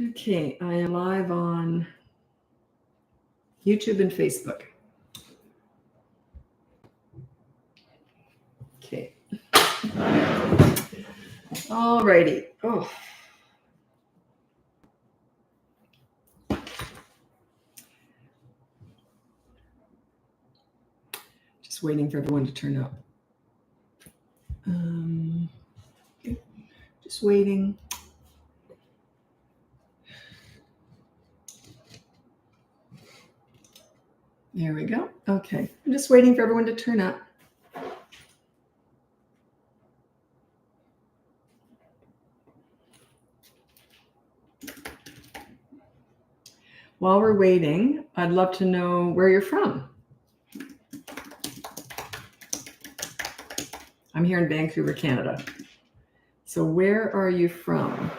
Okay, I am live on YouTube and Facebook. Okay. All righty. Oh. Just waiting for everyone to turn up. Okay. Just waiting. There we go. Okay. I'm just waiting for everyone to turn up. While we're waiting, I'd love to know where you're from. I'm here in Vancouver, Canada. So where are you from?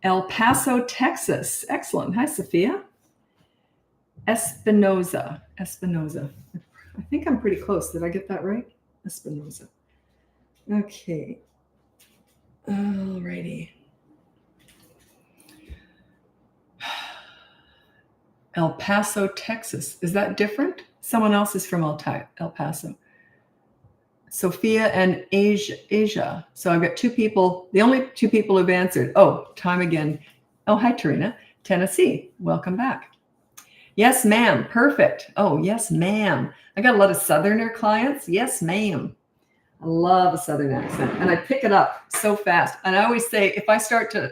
El Paso, Texas. Excellent. Hi, Sophia. Espinoza. I think I'm pretty close. Did I get that right? Espinoza. Okay. All righty. El Paso, Texas. Is that different? Someone else is from El Paso. Sophia and Asia. So I've got two people, the only two people who've answered. Oh, time again. Oh, hi, Tarina. Tennessee. Welcome back. Yes, ma'am. Perfect. Oh, yes, ma'am. I got a lot of Southerner clients. Yes, ma'am. I love a Southern accent, and I pick it up so fast. And I always say, if I start to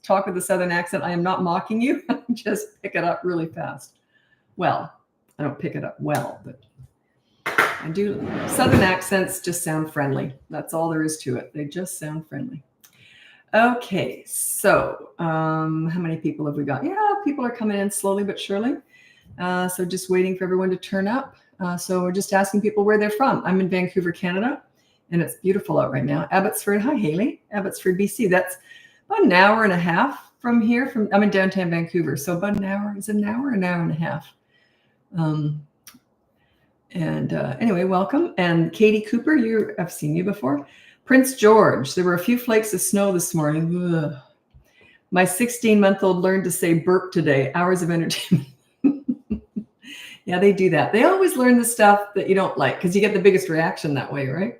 talk with a Southern accent, I am not mocking you. I just pick it up really fast. Well, I don't pick it up well, but I do. Southern accents just sound friendly. That's all there is to it. They just sound friendly. Okay, so how many people have we got? Yeah, people are coming in slowly but surely. So just waiting for everyone to turn up. So we're just asking people where they're from. I'm in Vancouver, Canada, and it's beautiful out right now. Abbotsford, hi Haley. Abbotsford, BC. That's about an hour and a half from here. I'm in downtown Vancouver, so about an hour. Is it an hour and a half? Anyway, welcome. And Katie Cooper, I've seen you before. Prince George, there were a few flakes of snow this morning. Ugh. My 16-month-old learned to say burp today. Hours of entertainment. Yeah, they do that. They always learn the stuff that you don't like because you get the biggest reaction that way, right?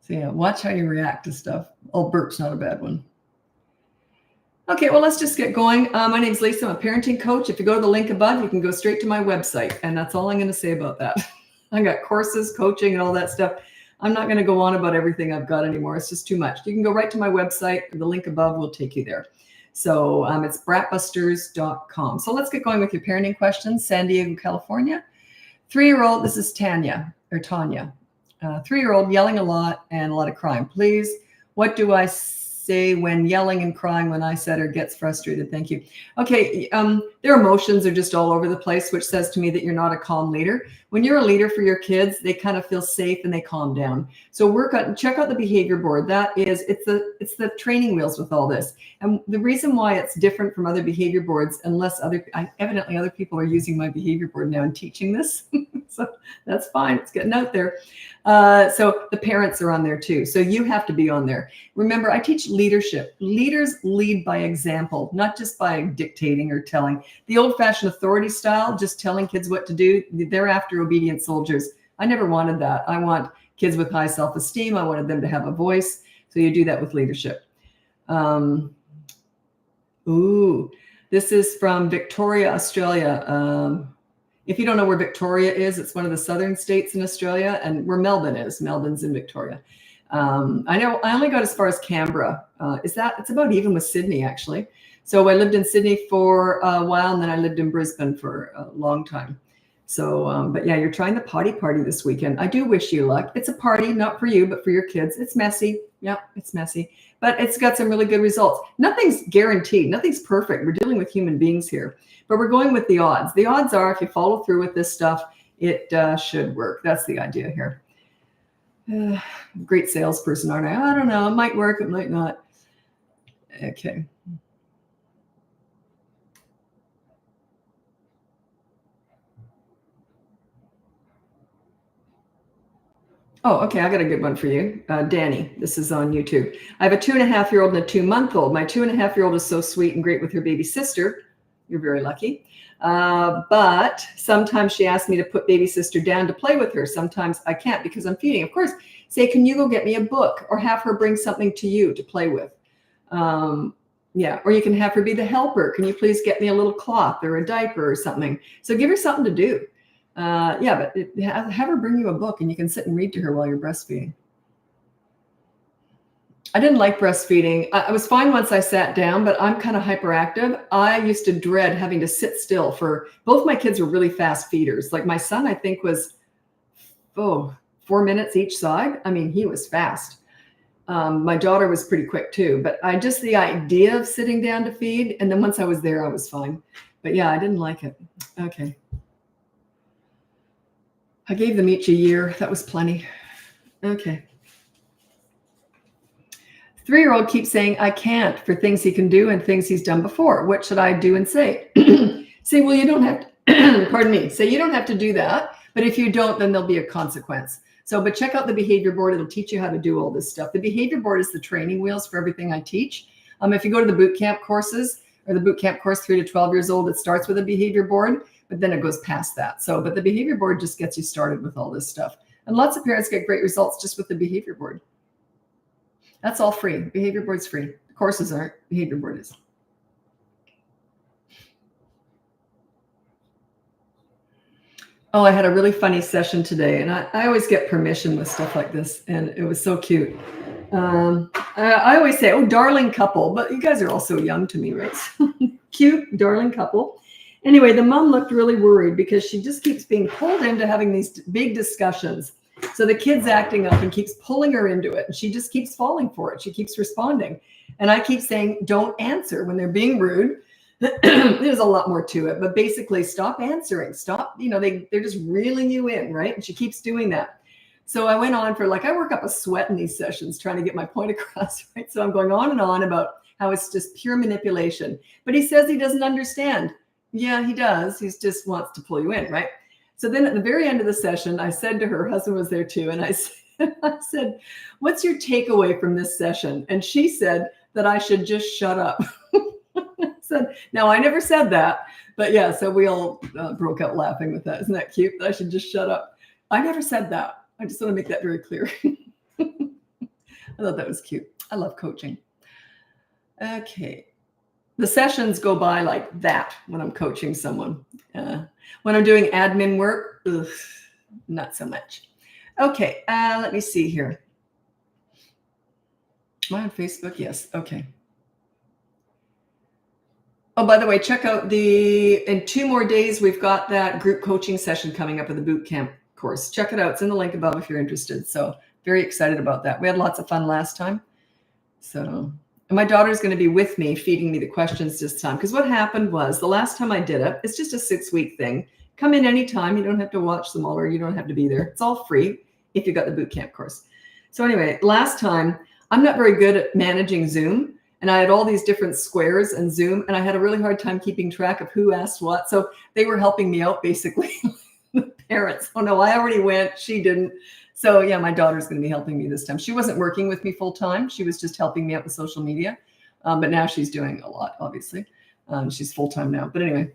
So yeah, watch how you react to stuff. Oh, burp's not a bad one. Okay, well, let's just get going. My name's Lisa. I'm a parenting coach. If you go to the link above, you can go straight to my website. And that's all I'm going to say about that. I got courses, coaching, and all that stuff. I'm not going to go on about everything I've got anymore. It's just too much. You can go right to my website. The link above will take you there. So it's BratBusters.com. So let's get going with your parenting questions. San Diego, California. 3-year-old, this is Tanya. 3-year-old yelling a lot and a lot of crying. Please, what do I say when yelling and crying when I said or gets frustrated? Thank you. Okay, their emotions are just all over the place, which says to me that you're not a calm leader. When you're a leader for your kids, they kind of feel safe and they calm down. So check out the behavior board. It's the training wheels with all this. And the reason why it's different from other behavior boards, evidently other people are using my behavior board now and teaching this. So that's fine. It's getting out there. So the parents are on there too. So you have to be on there. Remember, I teach leadership. Leaders lead by example, not just by dictating or telling. The old-fashioned authority style, just telling kids what to do, they're after obedient soldiers. I never wanted that. I want kids with high self-esteem. I wanted them to have a voice. So you do that with leadership. This is from Victoria, Australia. If you don't know where Victoria is, it's one of the southern states in Australia, and where Melbourne is. Melbourne's in Victoria. I know I only got as far as Canberra. It's about even with Sydney, actually. So I lived in Sydney for a while, and then I lived in Brisbane for a long time. So, but yeah, you're trying the potty party this weekend. I do wish you luck. It's a party, not for you, but for your kids. It's messy. Yeah, it's messy, but it's got some really good results. Nothing's guaranteed. Nothing's perfect. We're dealing with human beings here, but we're going with the odds. The odds are if you follow through with this stuff, it should work. That's the idea here. Great salesperson, aren't I? I don't know. It might work. It might not. Okay. Oh, okay. I got a good one for you. Danny, this is on YouTube. I have a 2.5-year-old and a 2-month-old. My 2.5-year-old is so sweet and great with her baby sister. You're very lucky. But sometimes she asks me to put baby sister down to play with her. Sometimes I can't because I'm feeding. Of course, say, can you go get me a book, or have her bring something to you to play with? Yeah, or you can have her be the helper. Can you please get me a little cloth or a diaper or something? So give her something to do. Yeah, but have her bring you a book and you can sit and read to her while you're breastfeeding. I didn't like breastfeeding. I was fine once I sat down, but I'm kind of hyperactive. I used to dread having to sit still both my kids were really fast feeders. Like my son, I think was, 4 minutes each side. I mean, he was fast. My daughter was pretty quick too, but the idea of sitting down to feed. And then once I was there, I was fine. But yeah, I didn't like it. Okay. I gave them each a year. That was plenty. Okay. 3-year-old keeps saying, I can't, for things he can do and things he's done before. What should I do and say? Say, well, you don't have to, pardon me. Say, you don't have to do that. But if you don't, then there'll be a consequence. But check out the behavior board. It'll teach you how to do all this stuff. The behavior board is the training wheels for everything I teach. If you go to the boot camp courses, or the boot camp course 3 to 12 years old, it starts with a behavior board, but then it goes past that. But the behavior board just gets you started with all this stuff. And lots of parents get great results just with the behavior board. That's all free. Behavior board's free. The courses aren't. Behavior board is. Oh, I had a really funny session today, and I always get permission with stuff like this, and it was so cute. I always say, oh, darling couple, but you guys are all so young to me, right? Cute, darling couple. Anyway, the mom looked really worried because she just keeps being pulled into having these big discussions. So the kid's acting up and keeps pulling her into it, and she just keeps falling for it. She keeps responding. And I keep saying, don't answer when they're being rude. There's a lot more to it, but basically stop answering. Stop, they're just reeling you in, right? And she keeps doing that. So I went on for I work up a sweat in these sessions trying to get my point across, right? So I'm going on and on about how it's just pure manipulation. But he says he doesn't understand. Yeah, he does. He just wants to pull you in, right? So then at the very end of the session, I said to her husband was there too. And I said, what's your takeaway from this session? And she said that I should just shut up. Now, I never said that, but yeah, so we all broke out laughing with that. Isn't that cute? That I should just shut up. I never said that. I just want to make that very clear. I thought that was cute. I love coaching. Okay. The sessions go by like that when I'm coaching someone. When I'm doing admin work, not so much. Okay, let me see here. Am I on Facebook? Yes. Okay. Oh, by the way, check out in 2 more days, we've got that group coaching session coming up at the boot camp course. Check it out. It's in the link above if you're interested. So very excited about that. We had lots of fun last time. So, and my daughter's going to be with me feeding me the questions this time. Because what happened was the last time I did it, it's just a 6-week thing. Come in anytime. You don't have to watch them all, or you don't have to be there. It's all free if you got the boot camp course. So anyway, last time, I'm not very good at managing Zoom. And I had all these different squares in Zoom, and I had a really hard time keeping track of who asked what. So they were helping me out, basically, the parents. Oh, no, I already went. She didn't. So, yeah, my daughter's going to be helping me this time. She wasn't working with me full time. She was just helping me out with social media. But now she's doing a lot, obviously. She's full time now. But anyway,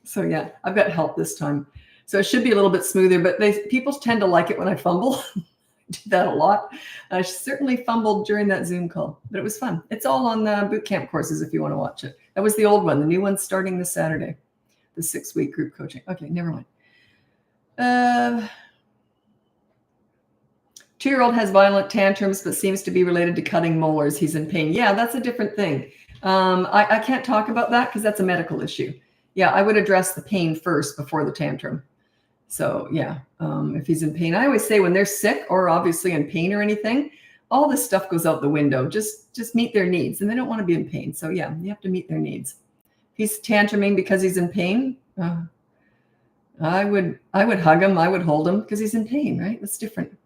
so, yeah, I've got help this time. So it should be a little bit smoother. But people tend to like it when I fumble. Do that a lot. I certainly fumbled during that Zoom call, but it was fun. It's all on the boot camp courses if you want to watch it. That was the old one. The new one's starting this Saturday, the 6-week group coaching. Okay, never mind. 2-year-old has violent tantrums, but seems to be related to cutting molars. He's in pain. Yeah, that's a different thing. I can't talk about that because that's a medical issue. Yeah, I would address the pain first before the tantrum. So yeah, if he's in pain, I always say when they're sick or obviously in pain or anything, all this stuff goes out the window. Just meet their needs, and they don't want to be in pain. So yeah, you have to meet their needs. If he's tantruming because he's in pain, I would hug him. I would hold him because he's in pain, right? That's different.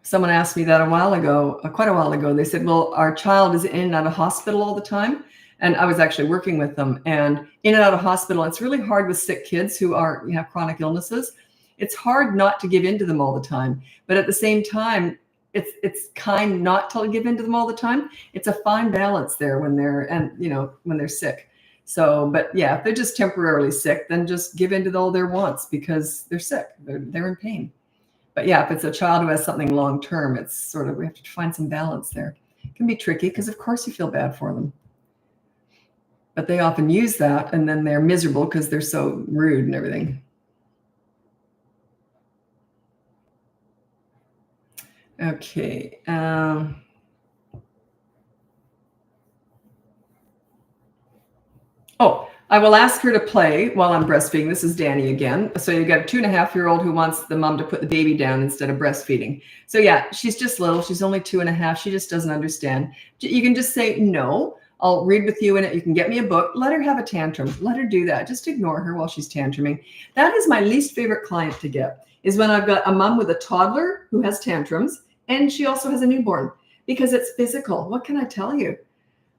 Someone asked me that quite a while ago. They said, well, our child is in and out of hospital all the time. And I was actually working with them, and in and out of hospital. It's really hard with sick kids who have chronic illnesses. It's hard not to give in to them all the time. But at the same time, it's kind not to give in to them all the time. It's a fine balance there when they're sick. So, but yeah, if they're just temporarily sick, then just give in to all their wants because they're sick. They're in pain. But yeah, if it's a child who has something long term, it's sort of, we have to find some balance there. It can be tricky because of course you feel bad for them. But they often use that and then they're miserable because they're so rude and everything. Okay. I will ask her to play while I'm breastfeeding. This is Danny again. So you've got a 2.5-year-old who wants the mom to put the baby down instead of breastfeeding. So yeah, she's just little. She's only 2.5. She just doesn't understand. You can just say, no, I'll read with you in it. You can get me a book. Let her have a tantrum. Let her do that. Just ignore her while she's tantruming. That is my least favorite client to get, is when I've got a mom with a toddler who has tantrums and she also has a newborn, because it's physical. What can I tell you?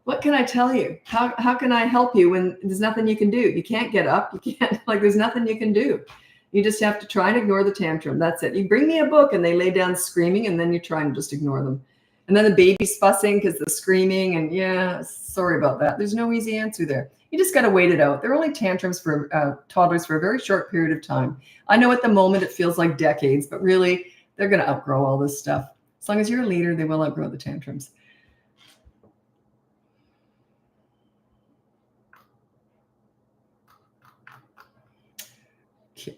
What can I tell you? How can I help you when there's nothing you can do? You can't get up. You can't, there's nothing you can do. You just have to try and ignore the tantrum. That's it. You bring me a book and they lay down screaming and then you try and just ignore them. And then the baby's fussing because the screaming and yeah, sorry about that. There's no easy answer there. You just got to wait it out. They're only tantrums for toddlers for a very short period of time. I know at the moment it feels like decades, but really they're going to outgrow all this stuff. As long as you're a leader, they will outgrow the tantrums.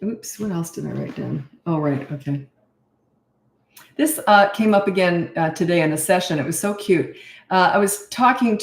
Oops, what else did I write down? Oh, right. Okay. This came up again today in a session. It was so cute. I was doing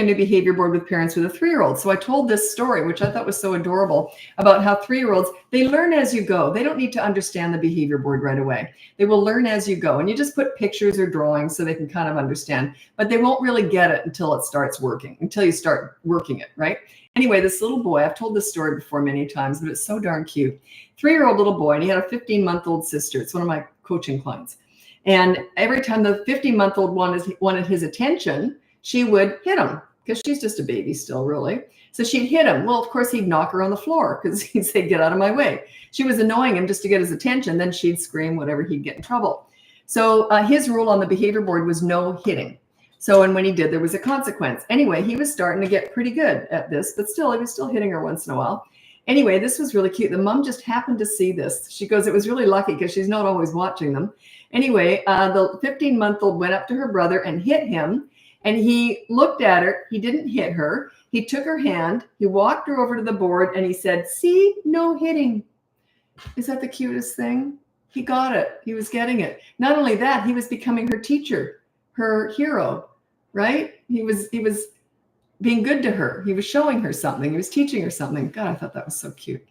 a new behavior board with parents with a 3-year-old. So I told this story, which I thought was so adorable, about how 3-year-olds, they learn as you go. They don't need to understand the behavior board right away. They will learn as you go. And you just put pictures or drawings so they can kind of understand, but they won't really get it until it starts working, until you start working it, right? Anyway, this little boy, I've told this story before many times, but it's so darn cute. 3-year-old little boy, and he had a 15-month-old sister. It's one of my coaching clients. And every time the 15-month-old wanted his attention, she would hit him because she's just a baby still, really. So she'd hit him. Well, of course, he'd knock her on the floor because he'd say, get out of my way. She was annoying him just to get his attention. Then she'd scream, whatever, he'd get in trouble. So his rule on the behavior board was no hitting. So, and when he did, there was a consequence. Anyway, he was starting to get pretty good at this, but still, he was still hitting her once in a while. Anyway, this was really cute. The mom just happened to see this. She goes, it was really lucky because she's not always watching them. Anyway, the 15-month-old went up to her brother and hit him. And he looked at her. He didn't hit her. He took her hand. He walked her over to the board and he said, see, no hitting. Is that the cutest thing? He got it. He was getting it. Not only that, he was becoming her teacher, her hero, right? He was being good to her. He was showing her something. He was teaching her something. God, I thought that was so cute.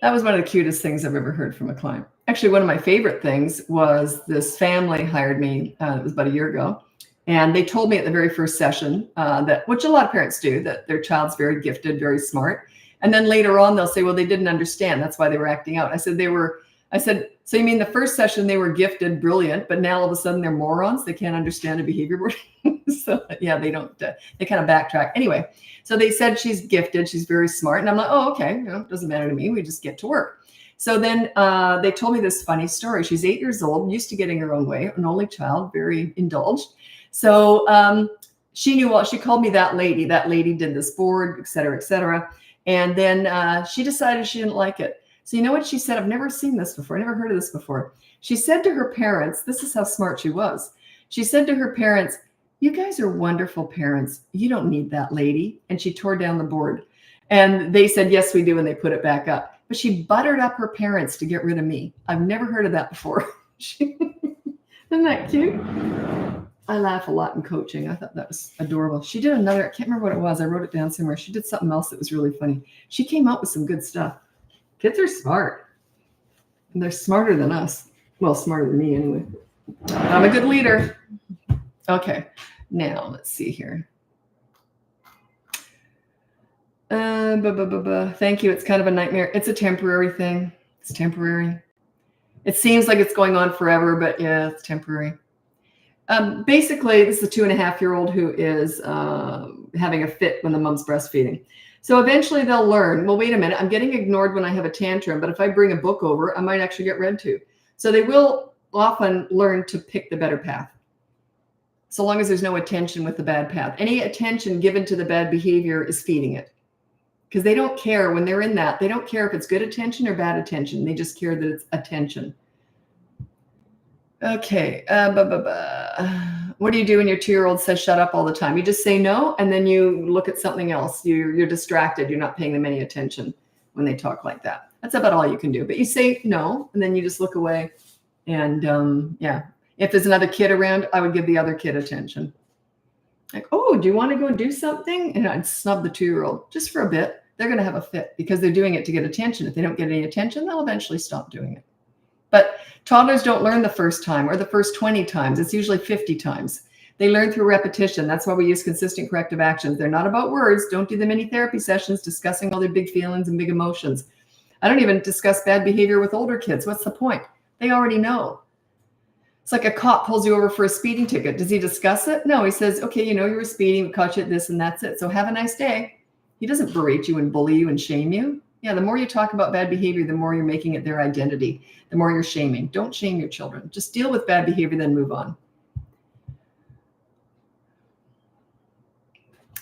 That was one of the cutest things I've ever heard from a client. Actually, one of my favorite things was this family hired me, it was about a year ago, and they told me at the very first session that, which a lot of parents do, that their child's very gifted, very smart. And then later on, they'll say, well, they didn't understand. That's why they were acting out. I said, so you mean the first session they were gifted, brilliant, but now all of a sudden they're morons? They can't understand a behavior board. So yeah, they don't, they kind of backtrack. Anyway, so they said she's gifted, she's very smart. And I'm like, oh, okay, it doesn't matter to me. We just get to work. So then they told me this funny story. She's 8 years old, used to getting her own way, an only child, very indulged. So she knew she called me that lady. That lady did this board, et cetera, et cetera. And then she decided she didn't like it. So you know what she said? I've never seen this before. I never heard of this before. She said to her parents, this is how smart she was. She said to her parents, you guys are wonderful parents. You don't need that lady. And she tore down the board. And they said, yes, we do. And they put it back up. But she buttered up her parents to get rid of me. I've never heard of that before. Isn't that cute? I laugh a lot in coaching. I thought that was adorable. She did another, I can't remember what it was. I wrote it down somewhere. She did something else that was really funny. She came up with some good stuff. Kids are smart. And they're smarter than us. Well, smarter than me anyway. I'm a good leader. Okay. Now, let's see here. Thank you. It's kind of a nightmare. It's a temporary thing. It's temporary. It seems like it's going on forever, but yeah, it's temporary. Basically, this is a 2.5-year-old who is having a fit when the mom's breastfeeding. So eventually they'll learn, well, wait a minute, I'm getting ignored when I have a tantrum, but if I bring a book over, I might actually get read to. So they will often learn to pick the better path, so long as there's no attention with the bad path. Any attention given to the bad behavior is feeding it, because they don't care when they're in that. They don't care if it's good attention or bad attention. They just care that it's attention. Okay. What do you do when your 2-year-old says shut up all the time? You just say no, and then you look at something else. You're distracted. You're not paying them any attention when they talk like that. That's about all you can do. But you say no, and then you just look away. And yeah, if there's another kid around, I would give the other kid attention. Like, oh, do you want to go do something? And I'd snub the 2-year-old just for a bit. They're going to have a fit because they're doing it to get attention. If they don't get any attention, they'll eventually stop doing it. But toddlers don't learn the first time or the first 20 times. It's usually 50 times. They learn through repetition. That's why we use consistent corrective actions. They're not about words. Don't do the many therapy sessions discussing all their big feelings and big emotions. I don't even discuss bad behavior with older kids. What's the point? They already know. It's like a cop pulls you over for a speeding ticket. Does he discuss it? No, he says, okay, you were speeding, we caught you at this, and that's it. So have a nice day. He doesn't berate you and bully you and shame you. Yeah, the more you talk about bad behavior, the more you're making it their identity, the more you're shaming. Don't shame your children. Just deal with bad behavior, then move on.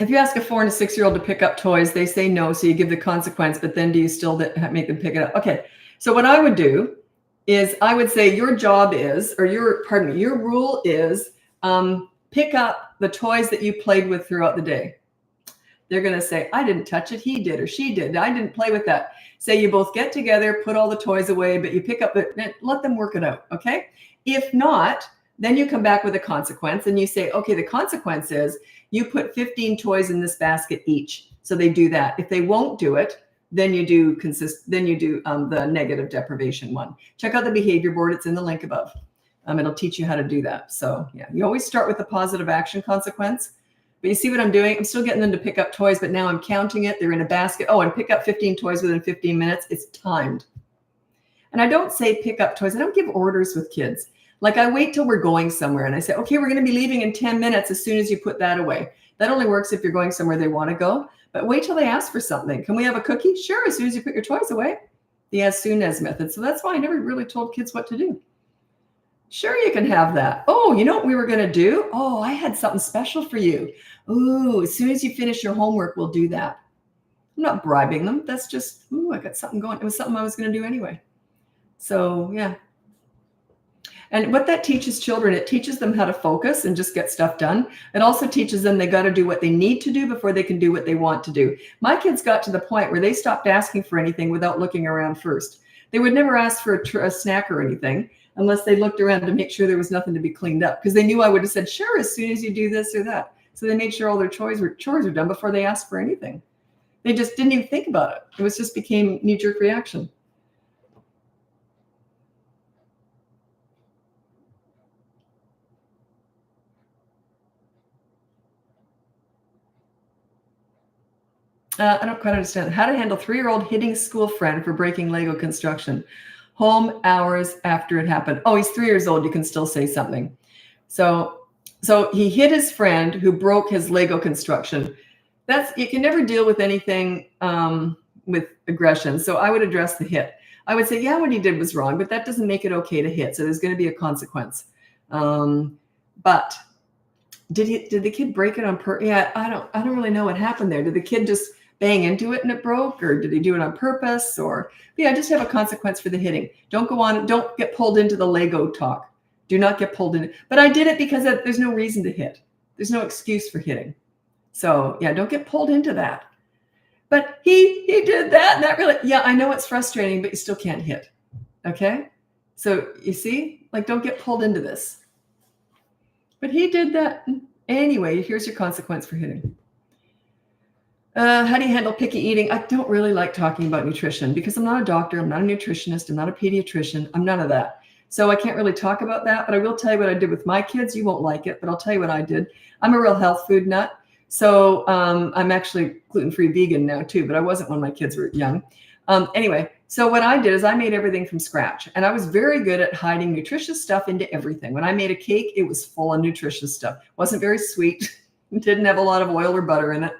If you ask a 4 and a 6-year-old to pick up toys, they say no, so you give the consequence, but then do you still make them pick it up? Okay, so what I would do is I would say your job is, or your rule is pick up the toys that you played with throughout the day. They're going to say, I didn't touch it. He did or she did. I didn't play with that. Say you both get together, put all the toys away, but you pick up it, let them work it out. Okay. If not, then you come back with a consequence and you say, okay, the consequence is you put 15 toys in this basket each. So they do that. If they won't do it, then you do the negative deprivation one. Check out the behavior board. It's in the link above. It'll teach you how to do that. So yeah, you always start with the positive action consequence. But you see what I'm doing? I'm still getting them to pick up toys, but now I'm counting it. They're in a basket. Oh, and pick up 15 toys within 15 minutes. It's timed. And I don't say pick up toys. I don't give orders with kids. Like I wait till we're going somewhere and I say, okay, we're going to be leaving in 10 minutes as soon as you put that away. That only works if you're going somewhere they want to go. But wait till they ask for something. Can we have a cookie? Sure, as soon as you put your toys away. The as soon as method. So that's why I never really told kids what to do. Sure, you can have that. Oh, you know what we were going to do? Oh, I had something special for you. Ooh, as soon as you finish your homework, we'll do that. I'm not bribing them. That's just, ooh, I got something going. It was something I was going to do anyway. So, yeah. And what that teaches children, it teaches them how to focus and just get stuff done. It also teaches them they got to do what they need to do before they can do what they want to do. My kids got to the point where they stopped asking for anything without looking around first. They would never ask for a snack or anything unless they looked around to make sure there was nothing to be cleaned up, because they knew I would have said, sure, as soon as you do this or that. So they made sure all their chores were done before they asked for anything. They just didn't even think about it. It was just became knee-jerk reaction. I don't quite understand. How to handle 3-year-old hitting school friend for breaking Lego construction. Home hours after it happened. Oh, he's 3 years old. You can still say something. So he hit his friend who broke his Lego construction. You can never deal with anything with aggression. So I would address the hit. I would say, yeah, what he did was wrong, but that doesn't make it okay to hit. So there's going to be a consequence. But did the kid break it on purpose? Yeah, I don't really know what happened there. Did the kid just bang into it and it broke, or did he do it on purpose? Or yeah, just have a consequence for the hitting. Don't go on. Don't get pulled into the Lego talk. Do not get pulled in. But I did it because there's no reason to hit. There's no excuse for hitting. So yeah, don't get pulled into that. But he did that. And that really, yeah, I know it's frustrating, but you still can't hit. Okay. So you see, like, don't get pulled into this. But he did that. Anyway, here's your consequence for hitting. How do you handle picky eating? I don't really like talking about nutrition because I'm not a doctor. I'm not a nutritionist. I'm not a pediatrician. I'm none of that. So I can't really talk about that, but I will tell you what I did with my kids. You won't like it, but I'll tell you what I did. I'm a real health food nut. So I'm actually gluten-free vegan now too, but I wasn't when my kids were young. Anyway, so what I did is I made everything from scratch, and I was very good at hiding nutritious stuff into everything. When I made a cake, it was full of nutritious stuff. It wasn't very sweet. It didn't have a lot of oil or butter in it.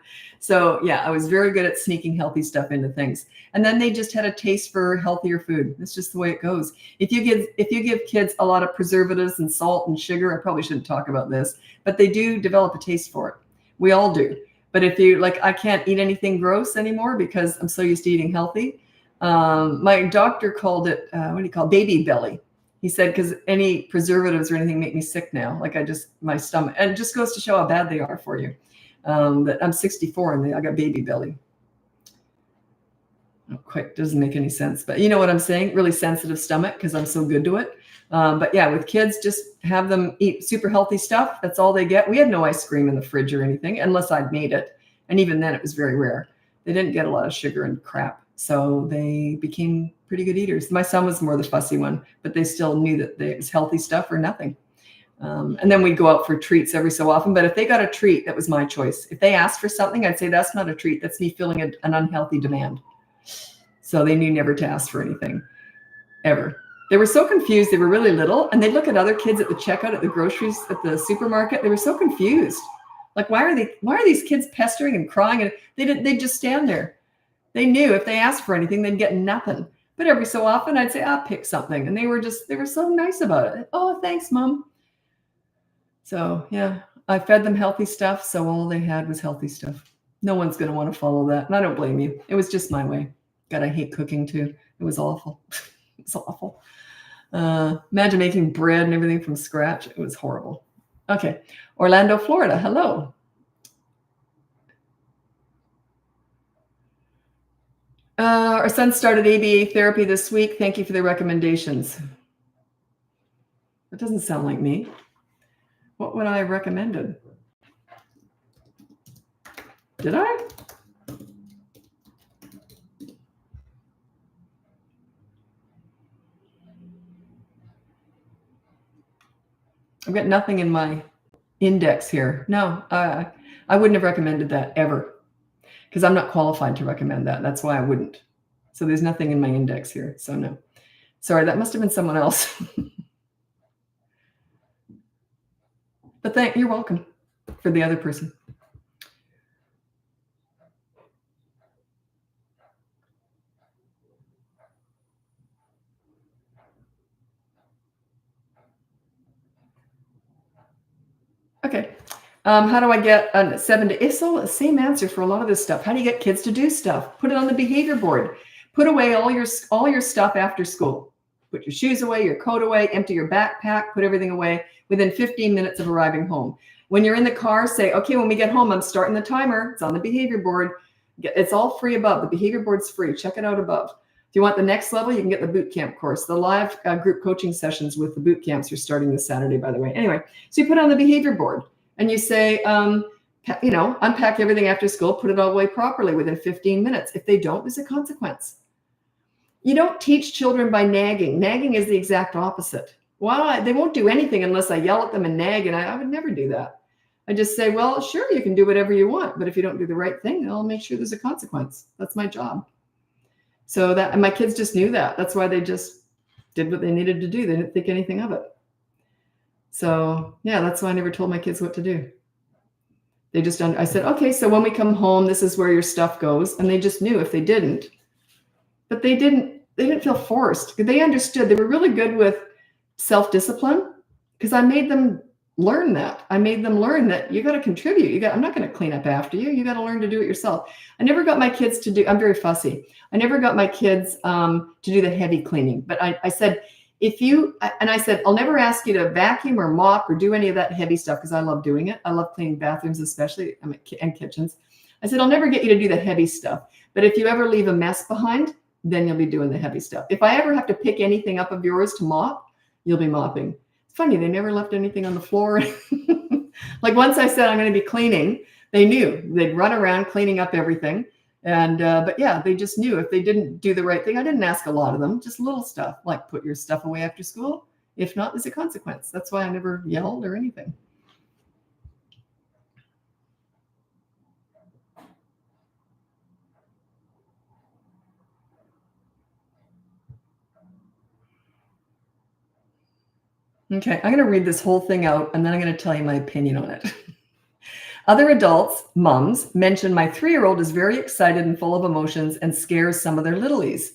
So yeah, I was very good at sneaking healthy stuff into things. And then they just had a taste for healthier food. That's just the way it goes. If you give kids a lot of preservatives and salt and sugar, I probably shouldn't talk about this, but they do develop a taste for it. We all do. But if you like, I can't eat anything gross anymore because I'm so used to eating healthy. My doctor called it, what do you call it? Baby belly. He said, because any preservatives or anything make me sick now. Like my stomach, and it just goes to show how bad they are for you. That I'm 64 and I got baby belly. Not quite, doesn't make any sense, but you know what I'm saying? Really sensitive stomach because I'm so good to it. But yeah, with kids, just have them eat super healthy stuff. That's all they get. We had no ice cream in the fridge or anything, unless I'd made it. And even then it was very rare. They didn't get a lot of sugar and crap. So they became pretty good eaters. My son was more the fussy one, but they still knew that it was healthy stuff or nothing. And then we'd go out for treats every so often. But if they got a treat, that was my choice. If they asked for something, I'd say, that's not a treat. That's me filling an unhealthy demand. So they knew never to ask for anything, ever. They were so confused. They were really little. And they'd look at other kids at the checkout at the groceries, at the supermarket. They were so confused. Like, why are these kids pestering and crying? And they'd just stand there. They knew if they asked for anything, they'd get nothing. But every so often I'd say, I'll pick something. And they were so nice about it. Oh, thanks, Mom. So yeah, I fed them healthy stuff. So all they had was healthy stuff. No one's going to want to follow that. And I don't blame you. It was just my way. God, I hate cooking too. It was awful. It's awful. Imagine making bread and everything from scratch. It was horrible. Okay. Orlando, Florida. Hello. Our son started ABA therapy this week. Thank you for the recommendations. That doesn't sound like me. What would I have recommended? Did I? I've got nothing in my index here. No, I wouldn't have recommended that ever because I'm not qualified to recommend that. That's why I wouldn't. So there's nothing in my index here. So no. Sorry, that must have been someone else. But you're welcome for the other person. Okay. How do I get a 7 to? It's all the same answer for a lot of this stuff. How do you get kids to do stuff? Put it on the behavior board. Put away all your stuff after school. Put your shoes away, your coat away, empty your backpack, put everything away within 15 minutes of arriving home. When you're in the car, say, okay, when we get home, I'm starting the timer. It's on the behavior board. It's all free above. The behavior board's free. Check it out above. If you want the next level, you can get the boot camp course. The live group coaching sessions with the boot camps are starting this Saturday, by the way. Anyway, so you put on the behavior board and you say, unpack everything after school, put it all away properly within 15 minutes. If they don't, there's a consequence. You don't teach children by nagging. Nagging is the exact opposite. Well, they won't do anything unless I yell at them and nag, and I would never do that. I just say, well, sure, you can do whatever you want, but if you don't do the right thing, I'll make sure there's a consequence. That's my job. So and my kids just knew that. That's why they just did what they needed to do. They didn't think anything of it. So yeah, that's why I never told my kids what to do. I said, okay, so when we come home, this is where your stuff goes. And they just knew if they didn't, but they didn't feel forced. They understood. They were really good with self-discipline because I made them learn that. I made them learn that you got to contribute. I'm not going to clean up after you. You got to learn to do it yourself. I never got my kids I'm very fussy. I never got my kids to do the heavy cleaning, but I said, I'll never ask you to vacuum or mop or do any of that heavy stuff because I love doing it. I love cleaning bathrooms, especially, and kitchens. I said, I'll never get you to do the heavy stuff. But if you ever leave a mess behind, then you'll be doing the heavy stuff. If I ever have to pick anything up of yours to mop, you'll be mopping. It's funny, they never left anything on the floor. Like once I said I'm going to be cleaning, they knew. They'd run around cleaning up everything. And but yeah, they just knew if they didn't do the right thing. I didn't ask a lot of them, just little stuff like put your stuff away after school. If not, there's a consequence. That's why I never yelled or anything. Okay, I'm going to read this whole thing out and then I'm going to tell you my opinion on it. Other adults, mums, mention my 3-year-old is very excited and full of emotions and scares some of their littlies.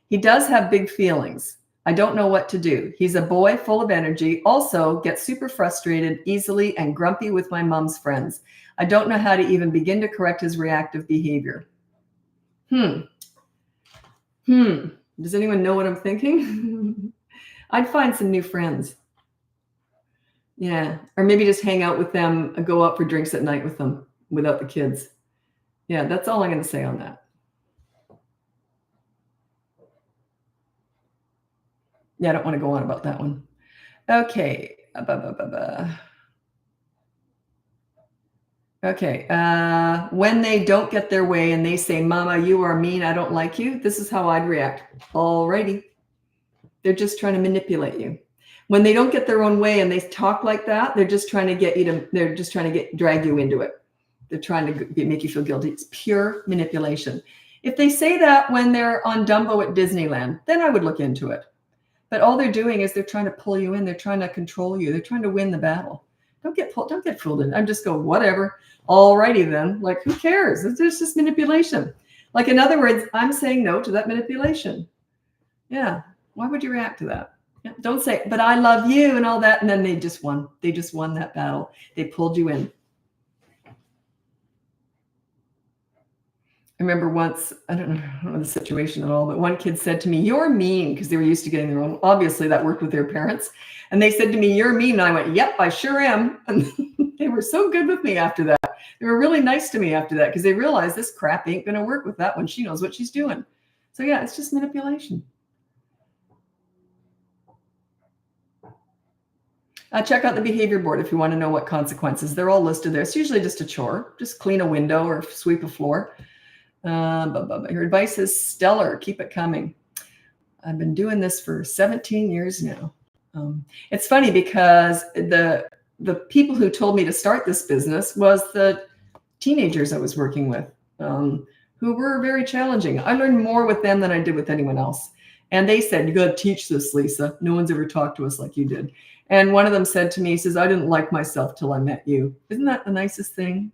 He does have big feelings. I don't know what to do. He's a boy full of energy, also gets super frustrated easily and grumpy with my mom's friends. I don't know how to even begin to correct his reactive behavior. Does anyone know what I'm thinking? I'd find some new friends. Yeah. Or maybe just hang out with them and go out for drinks at night with them without the kids. Yeah, that's all I'm going to say on that. Yeah, I don't want to go on about that one. Okay. Okay. When they don't get their way and they say, Mama, you are mean, I don't like you. This is how I'd react. Alrighty. They're just trying to manipulate you. When they don't get their own way and they talk like that, they're just trying to get you to, they're just trying to drag you into it. They're trying to make you feel guilty. It's pure manipulation. If they say that when they're on Dumbo at Disneyland, then I would look into it. But all they're doing is they're trying to pull you in. They're trying to control you. They're trying to win the battle. Don't get fooled in. I'm just go, whatever. Alrighty then. Like, who cares? It's just manipulation. Like, in other words, I'm saying no to that manipulation. Yeah. Why would you react to that? Yeah. Don't say, but I love you and all that. And then they just won. They just won that battle. They pulled you in. I remember once, I don't know the situation at all, but one kid said to me, you're mean, because they were used to getting their own. Obviously, that worked with their parents. And they said to me, you're mean. And I went, yep, I sure am. And they were so good with me after that. They were really nice to me after that because they realized this crap ain't going to work with that one. She knows what she's doing. So yeah, it's just manipulation. Check out the behavior board if you want to know what consequences. They're all listed there. It's usually just a chore. Just clean a window or sweep a floor. Your advice is stellar. Keep it coming. I've been doing this for 17 years now. It's funny because the people who told me to start this business was the teenagers I was working with, who were very challenging. I learned more with them than I did with anyone else. And they said, you got to teach this, Lisa. No one's ever talked to us like you did. And one of them said to me, he says, I didn't like myself till I met you. Isn't that the nicest thing?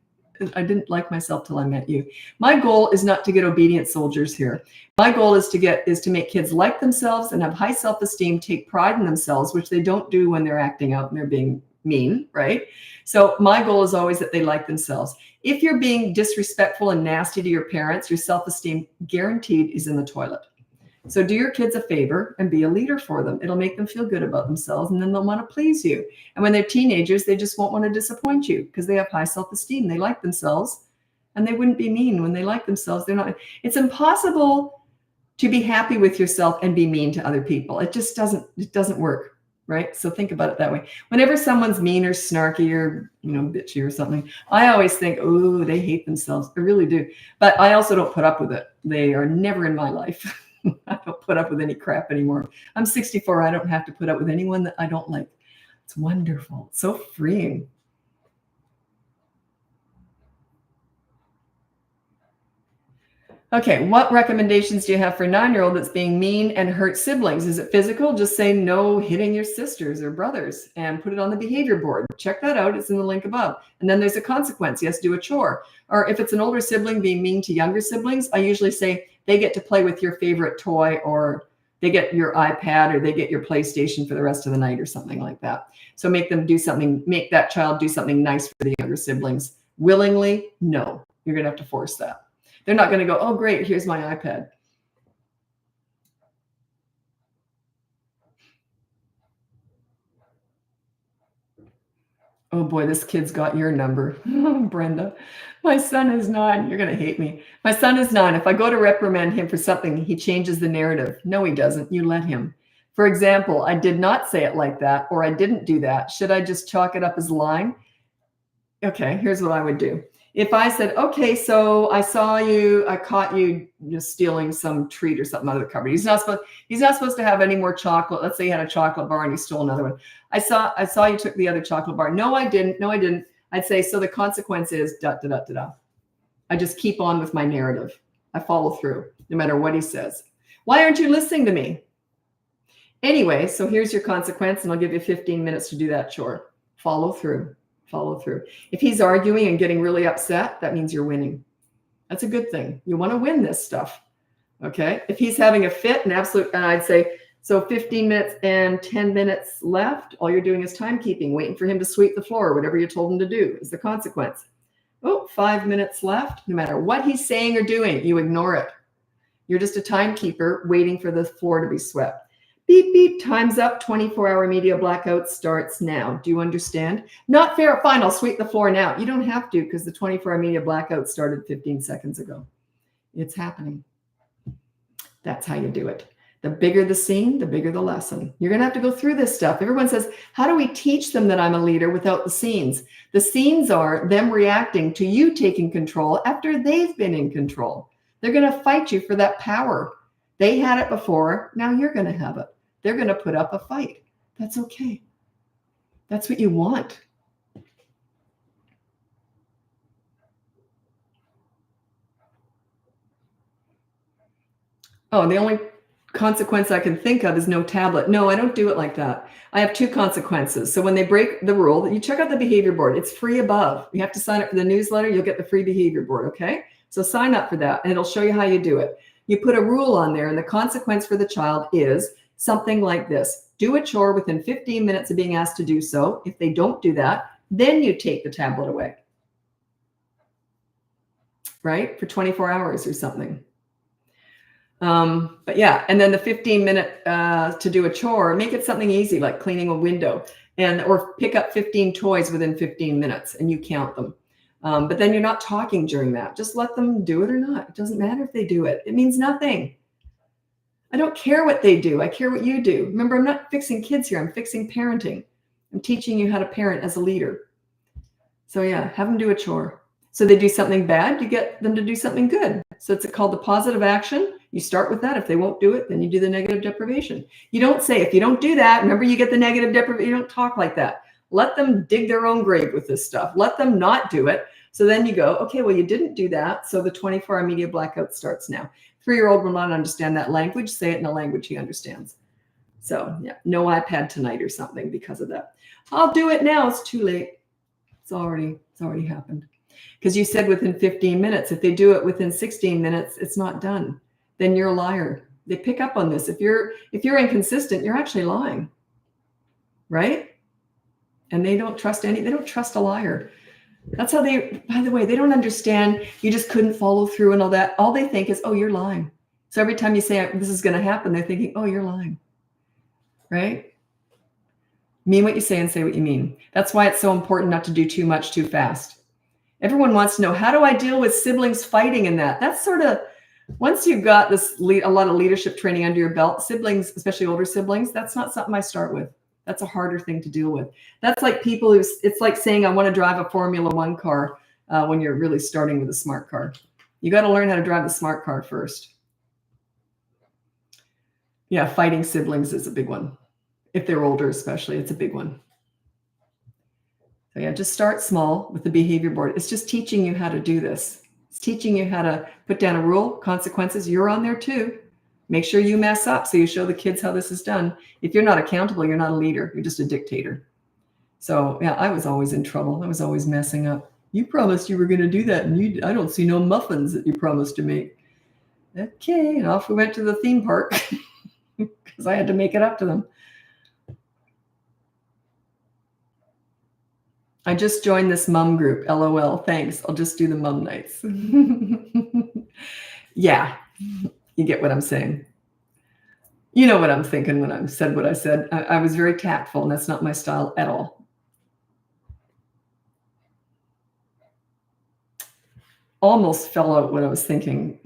I didn't like myself till I met you. My goal is not to get obedient soldiers here. My goal is to make kids like themselves and have high self-esteem, take pride in themselves, which they don't do when they're acting out and they're being mean, right? So my goal is always that they like themselves. If you're being disrespectful and nasty to your parents, your self-esteem guaranteed is in the toilet. So do your kids a favor and be a leader for them. It'll make them feel good about themselves, and then they'll want to please you. And when they're teenagers, they just won't want to disappoint you because they have high self-esteem. They like themselves, and they wouldn't be mean when they like themselves. They're not. It's impossible to be happy with yourself and be mean to other people. It just doesn't work, right? So think about it that way. Whenever someone's mean or snarky or, bitchy or something, I always think, oh, they hate themselves. I really do. But I also don't put up with it. They are never in my life. I don't put up with any crap anymore. I'm 64. I don't have to put up with anyone that I don't like. It's wonderful. It's so freeing. Okay, what recommendations do you have for a 9-year-old that's being mean and hurt siblings? Is it physical? Just say no hitting your sisters or brothers and put it on the behavior board. Check that out. It's in the link above. And then there's a consequence. He has to do a chore. Or if it's an older sibling being mean to younger siblings, I usually say they get to play with your favorite toy, or they get your iPad, or they get your PlayStation for the rest of the night or something like that. So make that child do something nice for the younger siblings. Willingly? No. You're going to have to force that. They're not going to go, oh, great, here's my iPad. Oh boy, this kid's got your number. Brenda, my son is 9. You're going to hate me. My son is 9. If I go to reprimand him for something, he changes the narrative. No, he doesn't. You let him. For example, I did not say it like that, or I didn't do that. Should I just chalk it up as lying? Okay, here's what I would do. If I said, okay, so I caught you just stealing some treat or something out of the cupboard. He's not supposed to have any more chocolate. Let's say he had a chocolate bar and he stole another one. I saw you took the other chocolate bar. No, I didn't. I'd say, so the consequence is da, da, da, da, da. I just keep on with my narrative. I follow through no matter what he says. Why aren't you listening to me? Anyway, so here's your consequence, and I'll give you 15 minutes to do that chore. Follow through. follow through. If he's arguing and getting really upset, that means you're winning. That's a good thing. You want to win this stuff. Okay. If he's having a fit and I'd say, so 15 minutes and 10 minutes left, all you're doing is timekeeping, waiting for him to sweep the floor, whatever you told him to do is the consequence. Oh, 5 minutes left. No matter what he's saying or doing, you ignore it. You're just a timekeeper waiting for the floor to be swept. Beep, beep, time's up. 24-hour media blackout starts now. Do you understand? Not fair. Fine, I'll sweep the floor now. You don't have to because the 24-hour media blackout started 15 seconds ago. It's happening. That's how you do it. The bigger the scene, the bigger the lesson. You're going to have to go through this stuff. Everyone says, how do we teach them that I'm a leader without the scenes? The scenes are them reacting to you taking control after they've been in control. They're going to fight you for that power. They had it before. Now you're going to have it. They're going to put up a fight. That's okay. That's what you want. Oh, the only consequence I can think of is no tablet. No, I don't do it like that. I have 2 consequences. So when they break the rule, you check out the behavior board. It's free above. You have to sign up for the newsletter. You'll get the free behavior board. Okay. So sign up for that and it'll show you how you do it. You put a rule on there and the consequence for the child is something like this. Do a chore within 15 minutes of being asked to do so. If they don't do that, then you take the tablet away. Right? For 24 hours or something. But yeah, and then the 15-minute to do a chore, make it something easy like cleaning a window or pick up 15 toys within 15 minutes and you count them. But then you're not talking during that. Just let them do it or not. It doesn't matter if they do it. It means nothing. I don't care what they do. I care what you do. Remember, I'm not fixing kids here. I'm fixing parenting. I'm teaching you how to parent as a leader. So yeah, have them do a chore. So they do something bad, you get them to do something good. So it's called the positive action. You start with that. If they won't do it, then you do the negative deprivation. You don't say, if you don't do that, remember you get the negative deprivation. You don't talk like that. Let them dig their own grave with this stuff. Let them not do it. So then you go, okay, well, you didn't do that. So the 24-hour media blackout starts now. 3-year-old will not understand that language. Say it in a language he understands. So yeah, no iPad tonight or something because of that. I'll do it now. It's too late. It's already happened. Because you said within 15 minutes. If they do it within 16 minutes, it's not done. Then you're a liar. They pick up on this. If you're inconsistent, you're actually lying. Right? And they don't trust they don't trust a liar. That's how by the way, they don't understand you just couldn't follow through and all that. All they think is, oh, you're lying. So every time you say this is going to happen, they're thinking, oh, you're lying. Right? Mean what you say and say what you mean. That's why it's so important not to do too much too fast. Everyone wants to know, how do I deal with siblings fighting in that? That's sort of, once you've got a lot of leadership training under your belt, siblings, especially older siblings, that's not something I start with. That's a harder thing to deal with. That's like people it's like saying, I want to drive a Formula One car when you're really starting with a smart car. You got to learn how to drive the smart car first. Yeah, fighting siblings is a big one. If they're older, especially, it's a big one. So yeah, just start small with the behavior board. It's just teaching you how to do this. It's teaching you how to put down a rule, consequences. You're on there too. Make sure you mess up so you show the kids how this is done. If you're not accountable, you're not a leader. You're just a dictator. So yeah, I was always in trouble. I was always messing up. You promised you were going to do that, and I don't see no muffins that you promised to make. Okay, and off we went to the theme park because I had to make it up to them. I just joined this mom group. LOL. Thanks. I'll just do the mom nights. Yeah, you get what I'm saying. You know what I'm thinking when I said what I said. I was very tactful, and that's not my style at all. Almost fell out what I was thinking.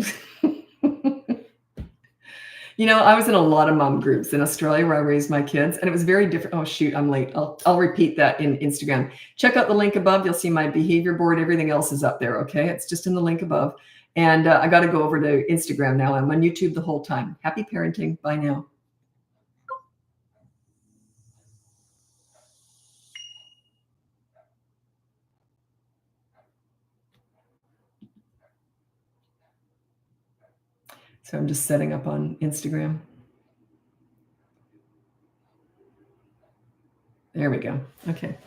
You know, I was in a lot of mom groups in Australia where I raised my kids, and it was very different. Oh, shoot, I'm late. I'll repeat that in Instagram. Check out the link above. You'll see my behavior board. Everything else is up there, okay? It's just in the link above. And I got to go over to Instagram now. I'm on YouTube the whole time. Happy parenting. Bye now. So I'm just setting up on Instagram. There we go. Okay.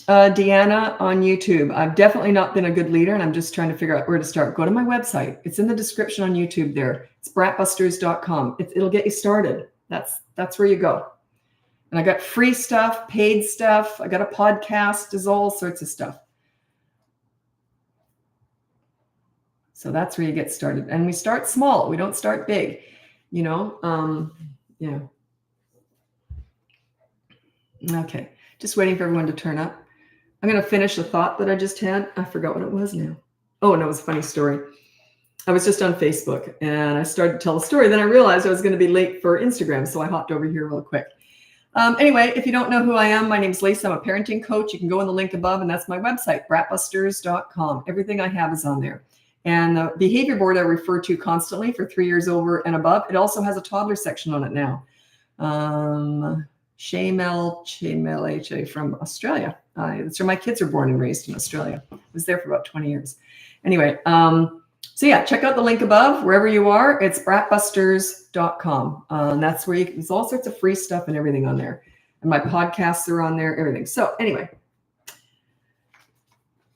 Deanna on YouTube. I've definitely not been a good leader, and I'm just trying to figure out where to start. Go to my website. It's in the description on YouTube there. It's BratBusters.com. It'll get you started. That's where you go. And I got free stuff, paid stuff. I got a podcast. There's all sorts of stuff. So that's where you get started. And we start small. We don't start big, yeah. Okay. Just waiting for everyone to turn up. I'm going to finish a thought that I just had. I forgot what it was now. Oh, no, it was a funny story. I was just on Facebook and I started to tell a story. Then I realized I was going to be late for Instagram. So I hopped over here real quick. Anyway, if you don't know who I am, my name's Lisa. I'm a parenting coach. You can go in the link above, and that's my website, BratBusters.com. Everything I have is on there. And the behavior board I refer to constantly for 3 years over and above. It also has a toddler section on it now. Chamel H.A. from Australia. That's where my kids are born and raised, in Australia. I was there for about 20 years. Anyway, so yeah, check out the link above, wherever you are. It's BratBusters.com. And that's where there's all sorts of free stuff and everything on there. And my podcasts are on there, everything. So anyway,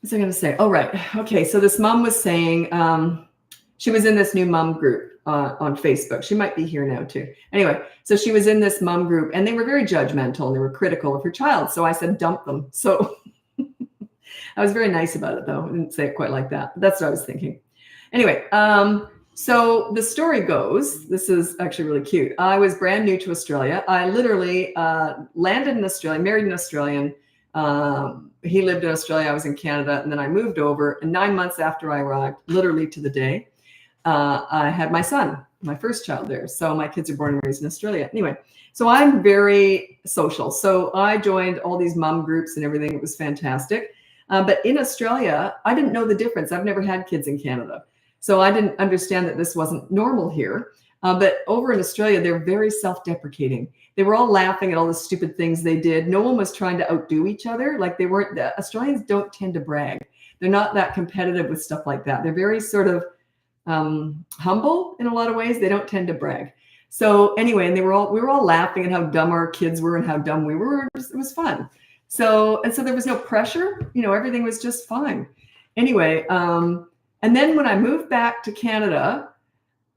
what's I going to say? Oh, right. Okay. So this mom was saying she was in this new mom group on Facebook. She might be here now too. Anyway, so she was in this mom group and they were very judgmental and they were critical of her child. So I said, dump them. So I was very nice about it though. I didn't say it quite like that, but that's what I was thinking. Anyway, so the story goes, this is actually really cute. I was brand new to Australia. I literally landed in Australia, married an Australian. He lived in Australia. I was in Canada. And then I moved over. And 9 months after I arrived, literally to the day, I had my son, my first child there. So my kids are born and raised in Australia. Anyway, so I'm very social. So I joined all these mom groups and everything. It was fantastic. But in Australia, I didn't know the difference. I've never had kids in Canada. So I didn't understand that this wasn't normal here. But over in Australia, they're very self-deprecating. They were all laughing at all the stupid things they did. No one was trying to outdo each other. Like the Australians don't tend to brag. They're not that competitive with stuff like that. They're very sort of humble in a lot of ways. They don't tend to brag. So anyway, and we were all laughing at how dumb our kids were and how dumb we were. It was fun. So there was no pressure. Everything was just fine. Anyway, and then when I moved back to Canada,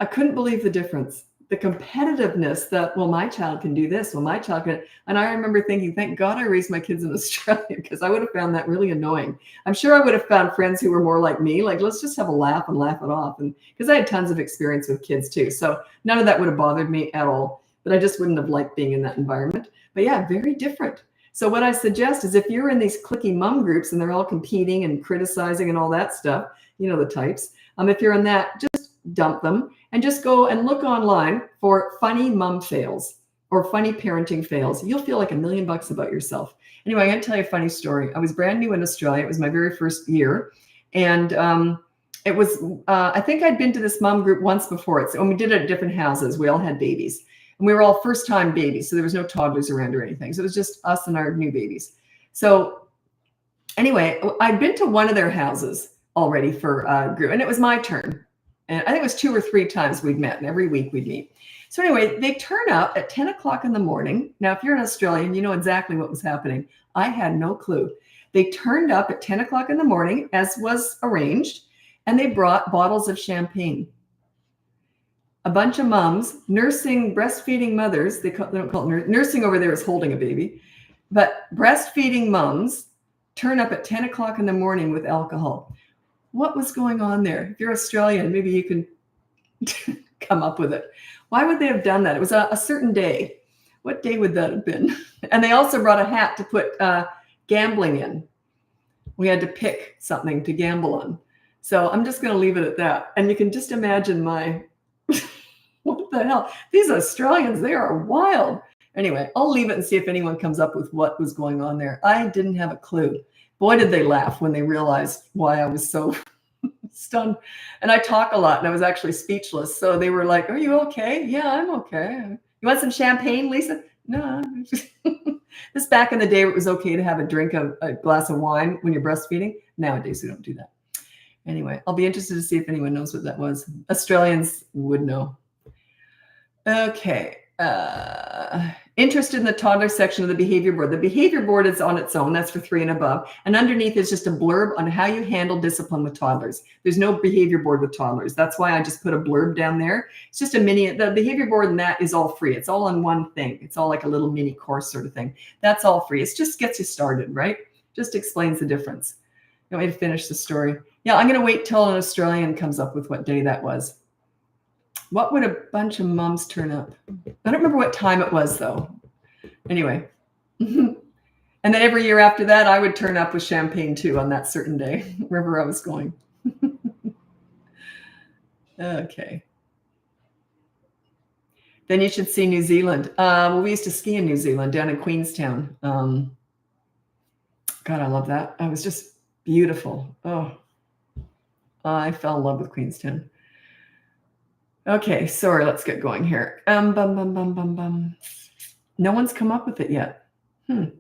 I couldn't believe the difference. The competitiveness that, well, my child can do this. Well, my child can. And I remember thinking, thank God I raised my kids in Australia, because I would have found that really annoying. I'm sure I would have found friends who were more like me, like, let's just have a laugh and laugh it off. And because I had tons of experience with kids too. So none of that would have bothered me at all, but I just wouldn't have liked being in that environment. But yeah, very different. So what I suggest is if you're in these cliquey mom groups and they're all competing and criticizing and all that stuff, the types, if you're in that, just dump them and just go and look online for funny mom fails or funny parenting fails. You'll feel like $1 million about yourself. Anyway, I'm going to tell you a funny story. I was brand new in Australia. It was my very first year. And it was, I think I'd been to this mom group once before. And we did it at different houses. We all had babies. And we were all first-time babies. So there was no toddlers around or anything. So it was just us and our new babies. So anyway, I'd been to one of their houses already for a group. And it was my turn. And I think it was 2 or 3 times we'd met, and every week we'd meet. So anyway, they turn up at 10 o'clock in the morning. Now, if you're an Australian, you know exactly what was happening. I had no clue. They turned up at 10 o'clock in the morning, as was arranged, and they brought bottles of champagne. A bunch of moms, breastfeeding mothers, they don't call it nursing over there is holding a baby, but breastfeeding moms turn up at 10 o'clock in the morning with alcohol. What was going on there? If you're Australian, maybe you can come up with it. Why would they have done that? It was a certain day. What day would that have been? And they also brought a hat to put gambling in. We had to pick something to gamble on. So I'm just going to leave it at that. And you can just imagine what the hell? These Australians, they are wild. Anyway, I'll leave it and see if anyone comes up with what was going on there. I didn't have a clue. Boy, did they laugh when they realized why I was so stunned. And I talk a lot and I was actually speechless. So they were like, are you okay? Yeah, I'm okay. You want some champagne, Lisa? No. This back in the day, it was okay to have a glass of wine when you're breastfeeding. Nowadays, we don't do that. Anyway, I'll be interested to see if anyone knows what that was. Australians would know. Okay. Interested in the toddler section of the behavior board. The behavior board is on its own. That's for 3 and above. And underneath is just a blurb on how you handle discipline with toddlers. There's no behavior board with toddlers. That's why I just put a blurb down there. It's just a mini, the behavior board and that is all free. It's all on one thing. It's all like a little mini course sort of thing. That's all free. It just gets you started, right? Just explains the difference. You want me to finish the story? Yeah, I'm going to wait till an Australian comes up with what day that was. What would a bunch of mums turn up? I don't remember what time it was, though. Anyway. And then every year after that, I would turn up with champagne, too, on that certain day, wherever I was going. Okay. Then you should see New Zealand. Well, we used to ski in New Zealand, down in Queenstown. God, I love that. It was just beautiful. Oh, I fell in love with Queenstown. Okay, sorry, let's get going here. No one's come up with it yet. You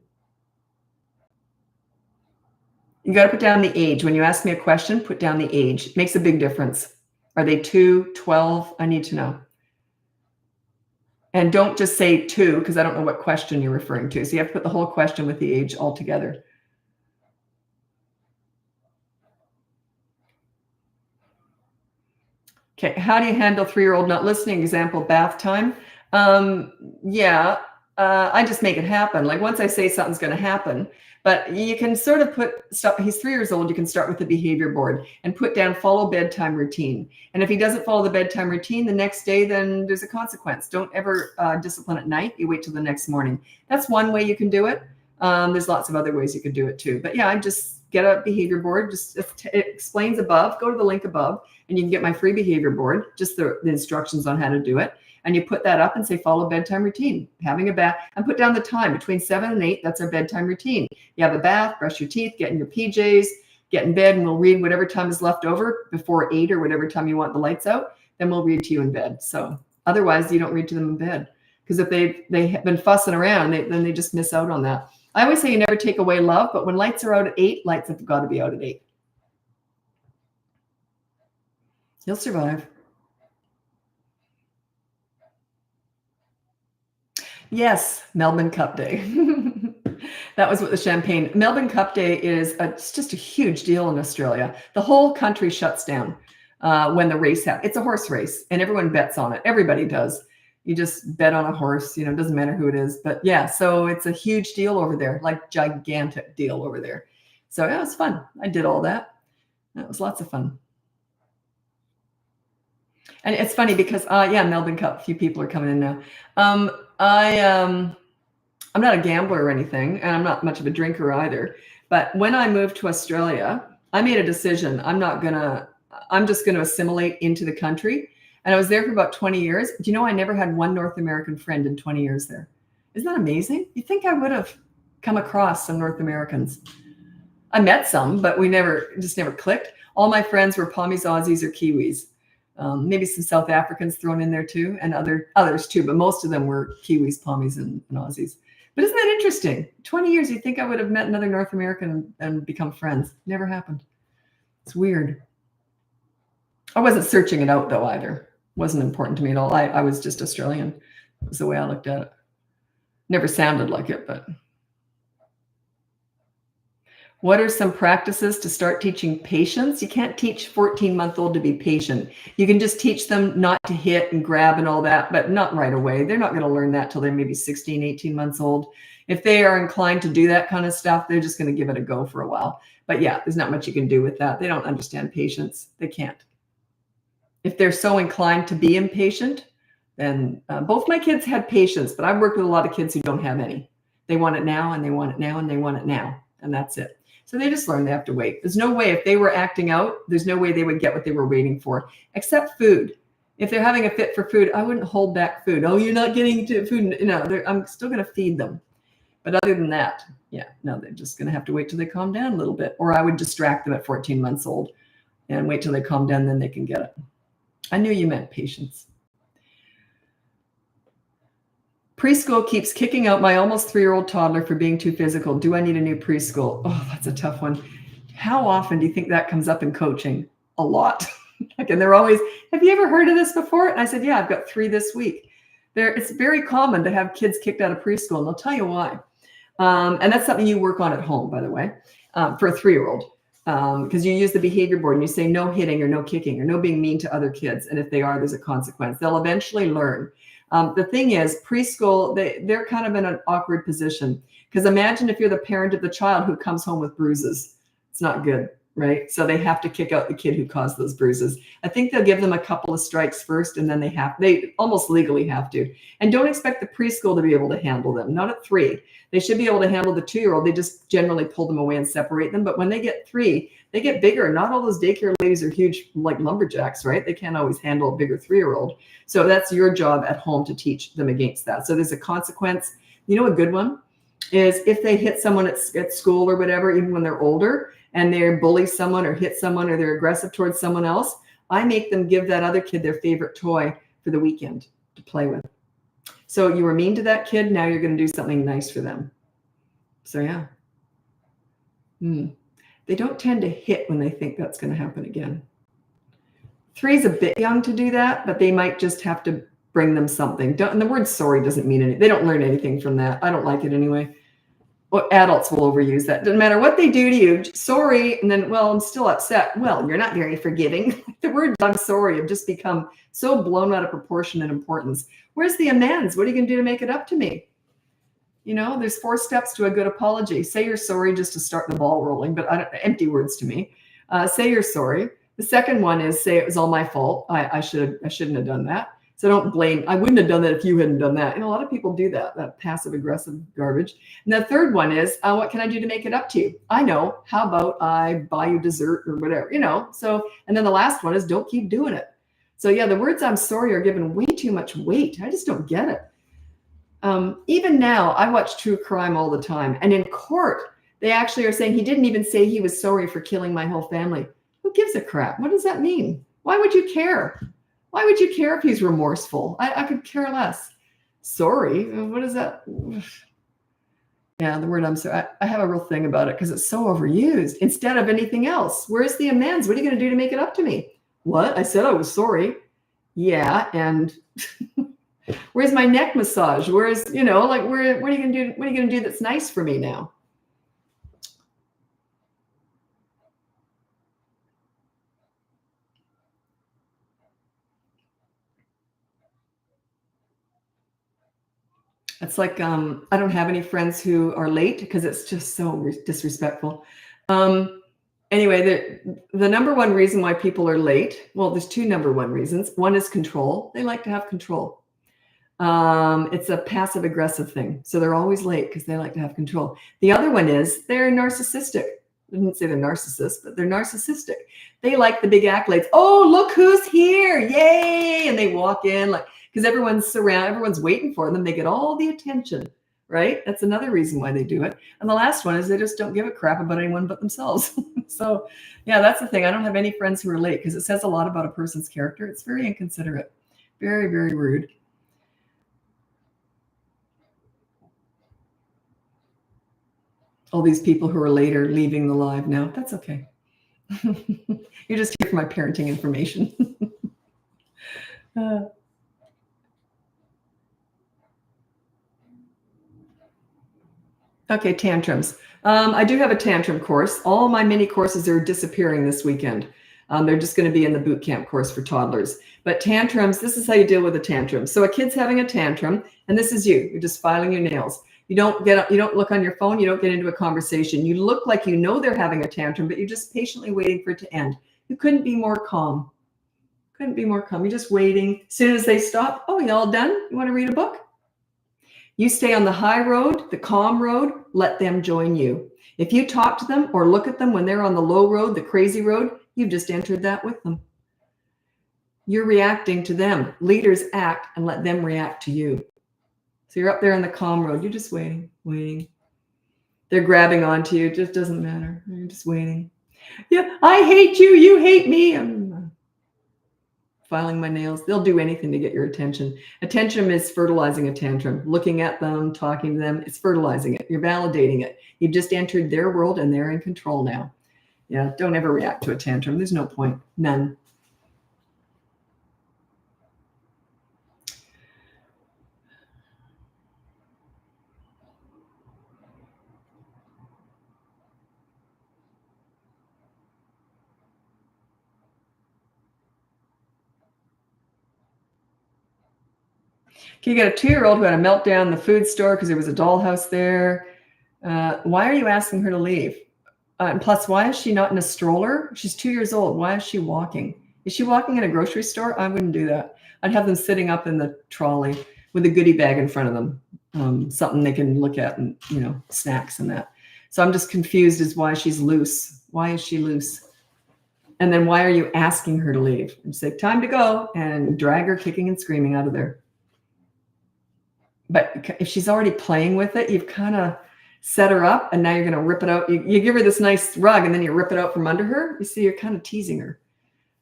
got to put down the age. When you ask me a question, put down the age. It makes a big difference. Are they 2, 12? I need to know. And don't just say 2, because I don't know what question you're referring to. So you have to put the whole question with the age all together. Okay, how do you handle 3-year-old not listening? Example, bath time. I just make it happen. Like once I say something's going to happen, but you can sort of put stuff. He's 3 years old. You can start with the behavior board and put down follow bedtime routine. And if he doesn't follow the bedtime routine the next day, then there's a consequence. Don't ever discipline at night. You wait till the next morning. That's one way you can do it. There's lots of other ways you could do it too. But yeah, I just get a behavior board. Just it explains above. Go to the link above. And you can get my free behavior board, just the instructions on how to do it. And you put that up and say, follow bedtime routine, having a bath, and put down the time between 7 and 8. That's our bedtime routine. You have a bath, brush your teeth, get in your PJs, get in bed, and we'll read whatever time is left over before 8 or whatever time you want the lights out. Then we'll read to you in bed. So otherwise, you don't read to them in bed. Because if they have been fussing around, then they just miss out on that. I always say you never take away love, but when lights are out at 8, lights have got to be out at 8. You'll survive. Yes, Melbourne Cup Day. That was what the champagne. Melbourne Cup Day is it's just a huge deal in Australia. The whole country shuts down when the race happens. It's a horse race, and everyone bets on it. Everybody does. You just bet on a horse. It doesn't matter who it is. But yeah, so it's a huge deal over there, like gigantic deal over there. So yeah, it was fun. I did all that. It was lots of fun. And it's funny because, Melbourne Cup, a few people are coming in now. I'm not a gambler or anything, and I'm not much of a drinker either. But when I moved to Australia, I made a decision. I'm just going to assimilate into the country. And I was there for about 20 years. Do you know I never had one North American friend in 20 years there? Isn't that amazing? You'd think I would have come across some North Americans. I met some, but we never clicked. All my friends were Pommies, Aussies, or Kiwis. Maybe some South Africans thrown in there too, and others too, but most of them were Kiwis, Pommies, and Aussies. But isn't that interesting? 20 years, you'd think I would have met another North American and become friends. Never happened. It's weird. I wasn't searching it out though either. Wasn't important to me at all. I was just Australian. That was the way I looked at it. Never sounded like it, but. What are some practices to start teaching patience? You can't teach 14-month-old to be patient. You can just teach them not to hit and grab and all that, but not right away. They're not going to learn that till they're maybe 16, 18 months old. If they are inclined to do that kind of stuff, they're just going to give it a go for a while. But yeah, there's not much you can do with that. They don't understand patience. They can't. If they're so inclined to be impatient, then both my kids had patience, but I've worked with a lot of kids who don't have any. They want it now, and they want it now, and they want it now, and that's it. So they just learn they have to wait. There's no way, if they were acting out, there's no way they would get what they were waiting for, except food. If they're having a fit for food, I wouldn't hold back food. Oh, you're not getting to food. I'm still going to feed them. But other than that, they're just going to have to wait till they calm down a little bit. Or I would distract them at 14 months old and wait till they calm down, then they can get it. I knew you meant patience. Preschool keeps kicking out my almost 3-year-old toddler for being too physical. Do I need a new preschool? Oh, that's a tough one. How often do you think that comes up in coaching? A lot. And they're always, have you ever heard of this before? And I said, yeah, I've got 3 this week. It's very common to have kids kicked out of preschool, and I'll tell you why. And that's something you work on at home, by the way, for a 3-year-old, because you use the behavior board and you say no hitting or no kicking or no being mean to other kids. And if they are, there's a consequence. They'll eventually learn. The thing is, preschool, they're kind of in an awkward position, because imagine if you're the parent of the child who comes home with bruises. It's not good, right? So they have to kick out the kid who caused those bruises. I think they'll give them a couple of strikes first, and then they almost legally have to. And don't expect the preschool to be able to handle them. Not at 3. They should be able to handle the 2-year-old. They just generally pull them away and separate them. But when they get 3, they get bigger. Not all those daycare ladies are huge like lumberjacks, right? They can't always handle a bigger 3-year-old. So that's your job at home to teach them against that. So there's a consequence. You know, a good one is if they hit someone at school or whatever, even when they're older, and they bully someone or hit someone or they're aggressive towards someone else, I make them give that other kid their favorite toy for the weekend to play with. So you were mean to that kid. Now you're going to do something nice for them. So yeah. They don't tend to hit when they think that's going to happen again. 3 is a bit young to do that, but they might just have to bring them something. And the word sorry doesn't mean anything. They don't learn anything from that. I don't like it anyway. Well, adults will overuse that. Doesn't matter what they do to you. Sorry. And then, well, I'm still upset. Well, you're not very forgiving. The word I'm sorry have just become so blown out of proportion and importance. Where's the amends? What are you going to do to make it up to me? You know, there's 4 steps to a good apology. Say you're sorry just to start the ball rolling, but empty words to me. Say you're sorry. The second one is say it was all my fault. I shouldn't have done that. So don't blame. I wouldn't have done that if you hadn't done that. And a lot of people do that passive aggressive garbage. And the third one is, what can I do to make it up to you? I know. How about I buy you dessert or whatever, you know? So, and then the last one is don't keep doing it. So yeah, the words I'm sorry are given way too much weight. I just don't get it. Even now, I watch true crime all the time. And in court, they actually are saying he didn't even say he was sorry for killing my whole family. Who gives a crap? What does that mean? Why would you care? Why would you care if he's remorseful? I could care less. Sorry. What is that? Yeah, the word I'm sorry. I have a real thing about it because it's so overused instead of anything else. Where's the amends? What are you going to do to make it up to me? What? I said I was sorry. Yeah. And where's my neck massage? Where's, you know, like, what are you going to do? What are you going to do that's nice for me now? It's like, I don't have any friends who are late because it's just so disrespectful. Anyway, the number one reason why people are late, well, there's 2 number one reasons. One is control. They like to have control. It's a passive aggressive thing. So they're always late because they like to have control. The other one is they're narcissistic. I didn't say they're narcissists, but they're narcissistic. They like the big accolades. Oh, look who's here. Yay. And they walk in like, because everyone's waiting for them. They get all the attention, right? That's another reason why they do it. And the last one is they just don't give a crap about anyone but themselves. So yeah, that's the thing. I don't have any friends who are late because it says a lot about a person's character. It's very inconsiderate, very, very rude. All these people who are late are leaving the live now. That's okay. You're just here for my parenting information. Okay, tantrums. I do have a tantrum course. All my mini courses are disappearing this weekend. They're just going to be in the boot camp course for toddlers. But tantrums, this is how you deal with a tantrum. So a kid's having a tantrum, and this is you. You're just filing your nails. You don't get up, you don't look on your phone, you don't get into a conversation. You look like you know they're having a tantrum, but you're just patiently waiting for it to end. You couldn't be more calm. Couldn't be more calm. You're just waiting. As soon as they stop, oh, you all done? You want to read a book? You stay on the high road, the calm road, let them join you. If you talk to them or look at them when they're on the low road, the crazy road, you've just entered that with them. You're reacting to them. Leaders act and let them react to you. So you're up there on the calm road. You're just waiting. They're grabbing onto you. It just doesn't matter. You're just waiting. Yeah, I hate you. You hate me. I'm filing my nails. They'll do anything to get your attention. Attention is fertilizing a tantrum. Looking at them, talking to them, it's fertilizing it. You're validating it. You've just entered their world and they're in control now. Yeah, don't ever react to a tantrum. There's no point. None. Okay, you got a 2-year-old who had a meltdown in the food store because there was a dollhouse there. Why are you asking her to leave? And plus, why is she not in a stroller? She's 2 years old. Why is she walking? Is she walking in a grocery store? I wouldn't do that. I'd have them sitting up in the trolley with a goodie bag in front of them, something they can look at and, snacks and that. So I'm just confused as why she's loose. Why is she loose? And then why are you asking her to leave? And say, time to go, and drag her kicking and screaming out of there. But if she's already playing with it, you've kind of set her up, and now you're going to rip it out. You give her this nice rug, and then you rip it out from under her. You see, you're kind of teasing her.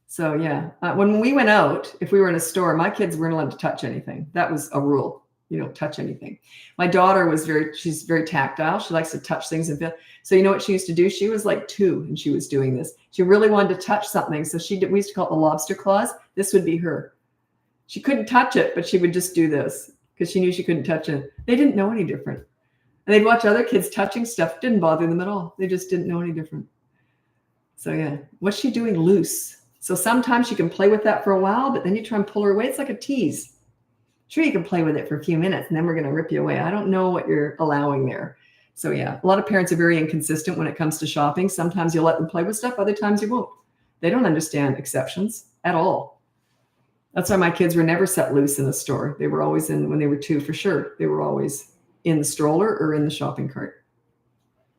So yeah, when we went out, if we were in a store, my kids weren't allowed to touch anything. That was a rule. You don't touch anything. My daughter she's very tactile. She likes to touch things and feel. So you know what she used to do? She was like 2 and she was doing this. She really wanted to touch something. So we used to call it the lobster claws. This would be her. She couldn't touch it, but she would just do this because she knew she couldn't touch it. They didn't know any different. And they'd watch other kids touching stuff. Didn't bother them at all. They just didn't know any different. So yeah, what's she doing loose? So sometimes you can play with that for a while, but then you try and pull her away. It's like a tease. Sure, you can play with it for a few minutes and then we're going to rip you away. I don't know what you're allowing there. So yeah, a lot of parents are very inconsistent when it comes to shopping. Sometimes you'll let them play with stuff. Other times you won't. They don't understand exceptions at all. That's why my kids were never set loose in the store. They were always when they were 2 for sure. They were always in the stroller or in the shopping cart.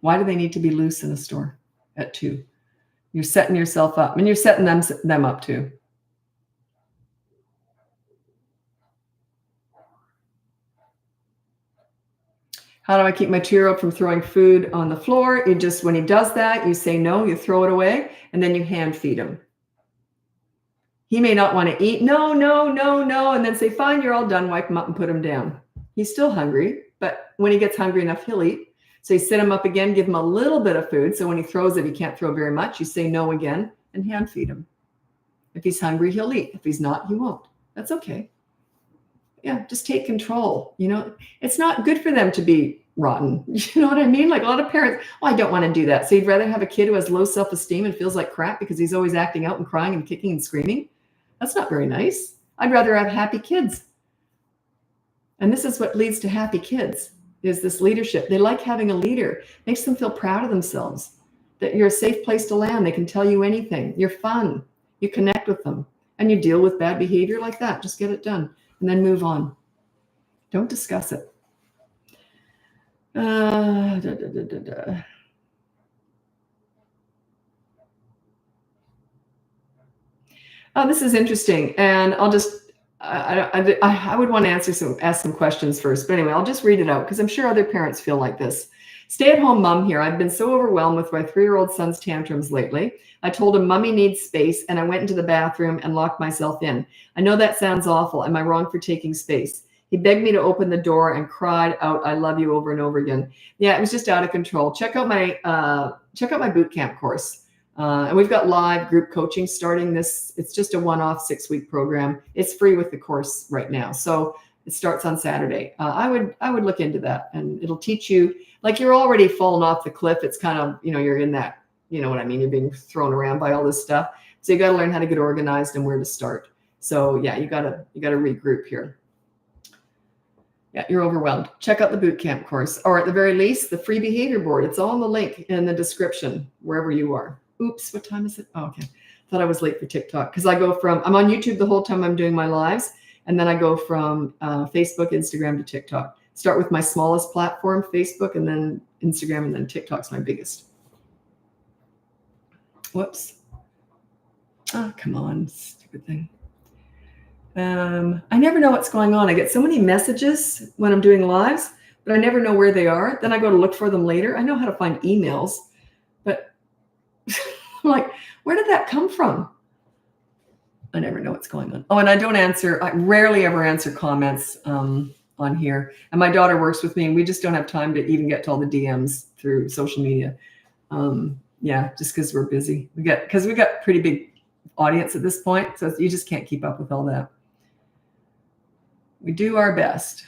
Why do they need to be loose in a store at 2? You're setting yourself up, and you're setting them up too. How do I keep my 2-year-old from throwing food on the floor? When he does that, you say no, you throw it away, and then you hand feed him. He may not want to eat. No, and then say, fine, you're all done. Wipe him up and put him down. He's still hungry, but when he gets hungry enough, he'll eat. So you sit him up again, give him a little bit of food. So when he throws it, he can't throw very much. You say no again and hand feed him. If he's hungry, he'll eat. If he's not, he won't. That's okay. Yeah, just take control. It's not good for them to be rotten. You know what I mean? Like a lot of parents, I don't want to do that. So you'd rather have a kid who has low self-esteem and feels like crap because he's always acting out and crying and kicking and screaming. That's not very nice. I'd rather have happy kids. And this is what leads to happy kids, is this leadership. They like having a leader. Makes them feel proud of themselves, that you're a safe place to land. They can tell you anything. You're fun. You connect with them. And you deal with bad behavior like that. Just get it done. And then move on. Don't discuss it. Oh, this is interesting. And I'll just, I would want to ask some questions first. But anyway, I'll just read it out because I'm sure other parents feel like this. Stay-at-home mom here. I've been so overwhelmed with my 3-year-old son's tantrums lately. I told him mommy needs space and I went into the bathroom and locked myself in. I know that sounds awful. Am I wrong for taking space? He begged me to open the door and cried out, I love you, over and over again. Yeah, it was just out of control. Check out my boot camp course. And we've got live group coaching starting this. It's just a one-off 6-week program. It's free with the course right now. So it starts on Saturday. I would look into that, and it'll teach you, like you're already falling off the cliff. It's kind of, you're in that, you know what I mean? You're being thrown around by all this stuff. So you got to learn how to get organized and where to start. So yeah, you got to regroup here. Yeah, you're overwhelmed. Check out the boot camp course, or at the very least, the free behavior board. It's all in the link in the description, wherever you are. Oops, what time is it? Oh, okay. Thought I was late for TikTok because I'm on YouTube the whole time I'm doing my lives. And then I go from Facebook, Instagram to TikTok. Start with my smallest platform, Facebook, and then Instagram, and then TikTok's my biggest. Whoops. Oh, come on, stupid thing. I never know what's going on. I get so many messages when I'm doing lives, but I never know where they are. Then I go to look for them later. I know how to find emails, but I'm like, where did that come from? I never know what's going on. Oh, and I rarely ever answer comments on here. And my daughter works with me, and we just don't have time to even get to all the DMs through social media. Yeah, just because we're busy. Because we got pretty big audience at this point, so you just can't keep up with all that. We do our best.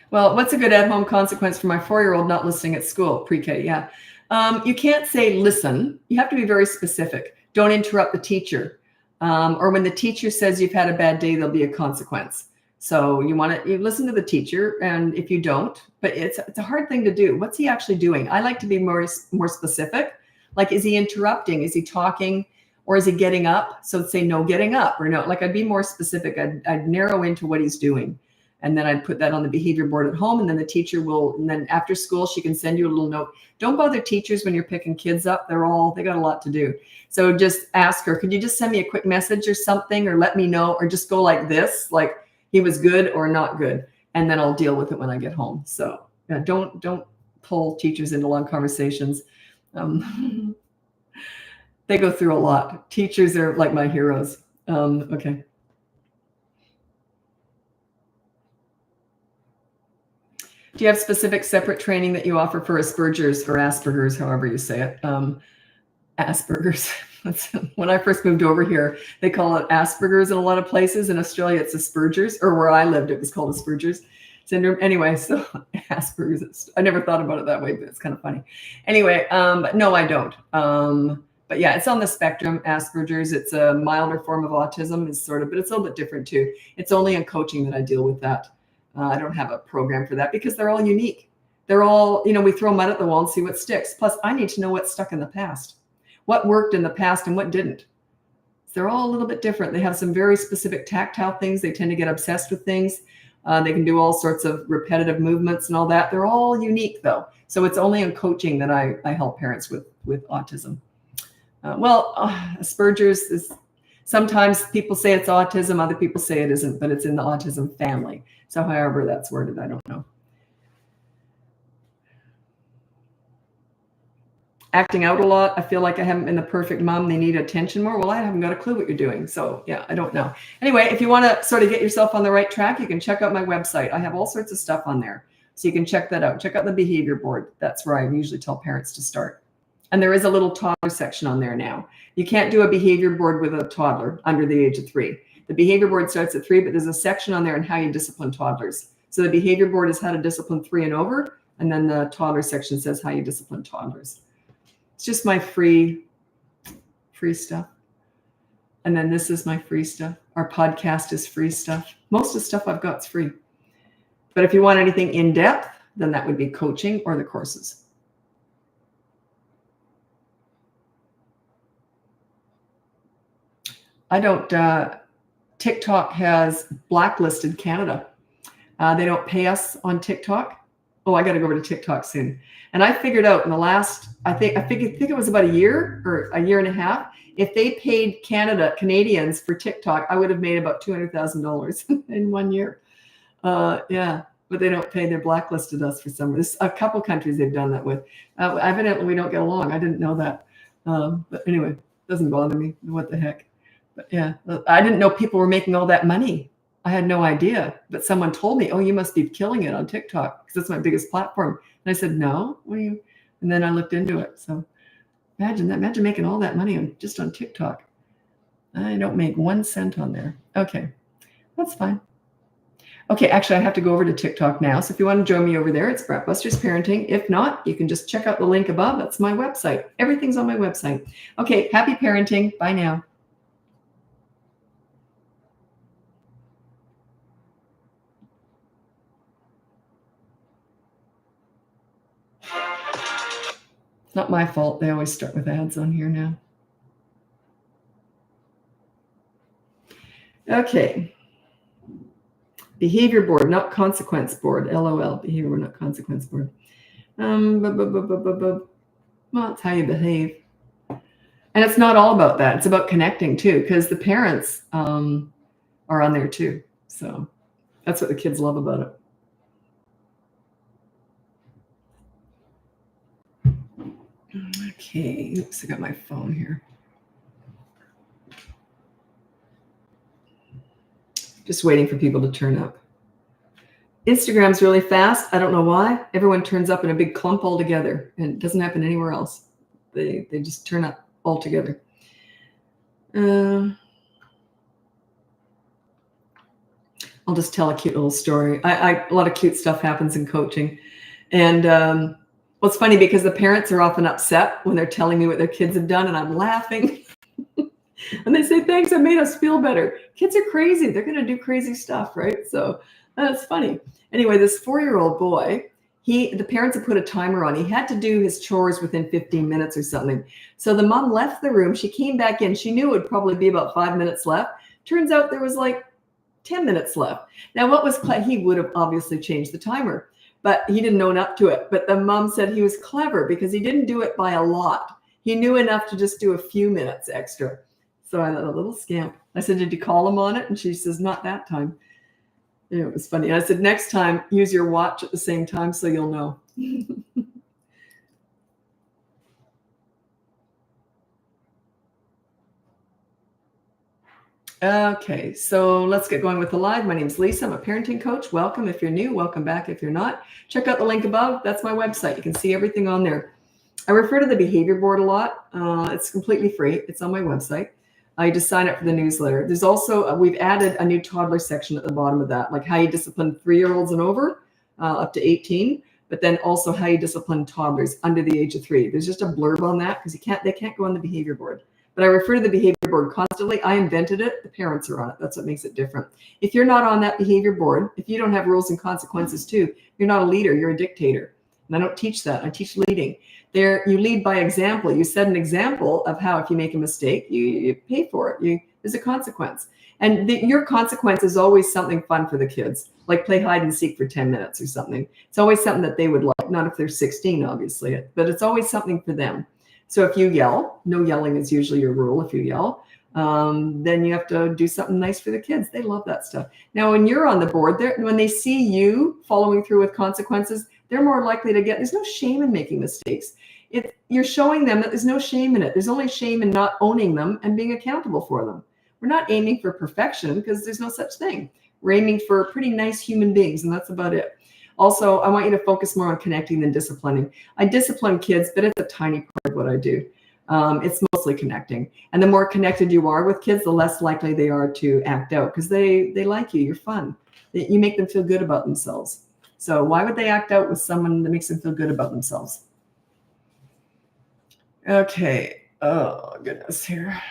Well, what's a good at-home consequence for my 4-year-old not listening at school? Pre-K, yeah. You can't say listen. You have to be very specific. Don't interrupt the teacher. Or when the teacher says you've had a bad day, there'll be a consequence. So you listen to the teacher, and if you don't, but it's a hard thing to do. What's he actually doing? I like to be more specific. Like, is he interrupting? Is he talking? Or is he getting up? So say no getting up, or no. Like, I'd be more specific. I'd narrow into what he's doing. And then I'd put that on the behavior board at home. And then the teacher and then after school, she can send you a little note. Don't bother teachers when you're picking kids up. They got a lot to do. So just ask her, could you just send me a quick message or something, or let me know, or just go like this, like he was good or not good. And then I'll deal with it when I get home. So yeah, don't pull teachers into long conversations. They go through a lot. Teachers are like my heroes. Okay. Do you have specific separate training that you offer for Asperger's or Asperger's, however you say it? Asperger's. When I first moved over here, they call it Asperger's in a lot of places. In Australia, it's Asperger's, or where I lived, it was called Asperger's syndrome. Anyway, so Asperger's. I never thought about it that way, but it's kind of funny. Anyway, but no, I don't. But yeah, it's on the spectrum. Asperger's, it's a milder form of autism, but it's a little bit different too. It's only in coaching that I deal with that. I don't have a program for that because they're all unique. They're all, we throw mud at the wall and see what sticks. Plus, I need to know what's stuck in the past, what worked in the past and what didn't. They're all a little bit different. They have some very specific tactile things. They tend to get obsessed with things. They can do all sorts of repetitive movements and all that. They're all unique though. So it's only in coaching that I help parents with autism. Asperger's is, sometimes people say it's autism, other people say it isn't, but it's in the autism family. So however that's worded, I don't know. Acting out a lot. I feel like I haven't been the perfect mom. They need attention more. Well, I haven't got a clue what you're doing. So yeah, I don't know. Anyway, if you want to sort of get yourself on the right track, you can check out my website. I have all sorts of stuff on there. So you can check that out. Check out the behavior board. That's where I usually tell parents to start. And there is a little toddler section on there now. You can't do a behavior board with a toddler under the age of 3. The behavior board starts at 3, but there's a section on there on how you discipline toddlers. So the behavior board is how to discipline 3 and over. And then the toddler section says how you discipline toddlers. It's just my free stuff. And then this is my free stuff. Our podcast is free stuff. Most of the stuff I've got is free. But if you want anything in depth, then that would be coaching or the courses. I don't, TikTok has blacklisted Canada. They don't pay us on TikTok. Oh, I got to go over to TikTok soon. And I figured out in the last, I think it was about a year or a year and a half. If they paid Canadians for TikTok, I would have made about $200,000 in 1 year. Yeah, but they don't pay. They're blacklisted us for some reason. A couple countries they've done that with. Evidently, we don't get along. I didn't know that. But anyway, it doesn't bother me. What the heck? But yeah, I didn't know people were making all that money. I had no idea, but someone told me, oh, you must be killing it on TikTok because that's my biggest platform. And I said, no, what are you? And then I looked into it. So imagine that. Imagine making all that money just on TikTok. I don't make 1 cent on there. Okay, that's fine. Okay, actually, I have to go over to TikTok now. So if you want to join me over there, it's BratBusters Parenting. If not, you can just check out the link above. That's my website. Everything's on my website. Okay, happy parenting. Bye now. Not my fault. They always start with ads on here now. Okay. Behavior board, not consequence board. LOL. Behavior board, not consequence board. Well, it's how you behave. And it's not all about that. It's about connecting too, because the parents are on there too. So that's what the kids love about it. Okay, oops, I got my phone here. Just waiting for people to turn up. Instagram's really fast. I don't know why. Everyone turns up in a big clump all together, and it doesn't happen anywhere else. They just turn up all together. I'll just tell a cute little story. A lot of cute stuff happens in coaching. And Well, it's funny because the parents are often upset when they're telling me what their kids have done, and I'm laughing. And they say, thanks, it made us feel better. Kids are crazy. They're going to do crazy stuff, right? So that's funny. Anyway, this 4-year-old boy, the parents had put a timer on. He had to do his chores within 15 minutes or something. So the mom left the room. She came back in. She knew it would probably be about 5 minutes left. Turns out there was like 10 minutes left. Now, he would have obviously changed the timer, but he didn't own up to it. But the mom said he was clever because he didn't do it by a lot. He knew enough to just do a few minutes extra. So I thought, a little scamp. I said, did you call him on it? And she says, not that time. Yeah, it was funny. And I said, next time, use your watch at the same time so you'll know. Okay, so let's get going with the live. My name is Lisa. I'm a parenting coach. Welcome if you're new. Welcome back if you're not. Check out the link above. That's my website. You can see everything on there. I refer to the behavior board a lot. It's completely free. It's on my website. You just sign up for the newsletter. There's also, we've added a new toddler section at the bottom of that, like how you discipline 3-year-olds and over, up to 18, but then also how you discipline toddlers under the age of 3. There's just a blurb on that because they can't go on the behavior board. But I refer to the behavior board constantly. I invented it. The parents are on it. That's what makes it different. If you're not on that behavior board, if you don't have rules and consequences too, you're not a leader. You're a dictator. And I don't teach that. I teach leading. There, you lead by example. You set an example of how if you make a mistake, you pay for it. There's a consequence. And your consequence is always something fun for the kids, like play hide and seek for 10 minutes or something. It's always something that they would like, not if they're 16, obviously, but it's always something for them. So if you yell, no yelling is usually your rule. If you yell, then you have to do something nice for the kids. They love that stuff. Now, when you're on the board, when they see you following through with consequences, they're more likely to there's no shame in making mistakes. You're showing them that there's no shame in it. There's only shame in not owning them and being accountable for them. We're not aiming for perfection because there's no such thing. We're aiming for pretty nice human beings, and that's about it. Also, I want you to focus more on connecting than disciplining. I discipline kids, but it's a tiny part of what I do. It's mostly connecting. And the more connected you are with kids, the less likely they are to act out because they like you. You're fun. You make them feel good about themselves. So why would they act out with someone that makes them feel good about themselves? Okay. Oh, goodness here.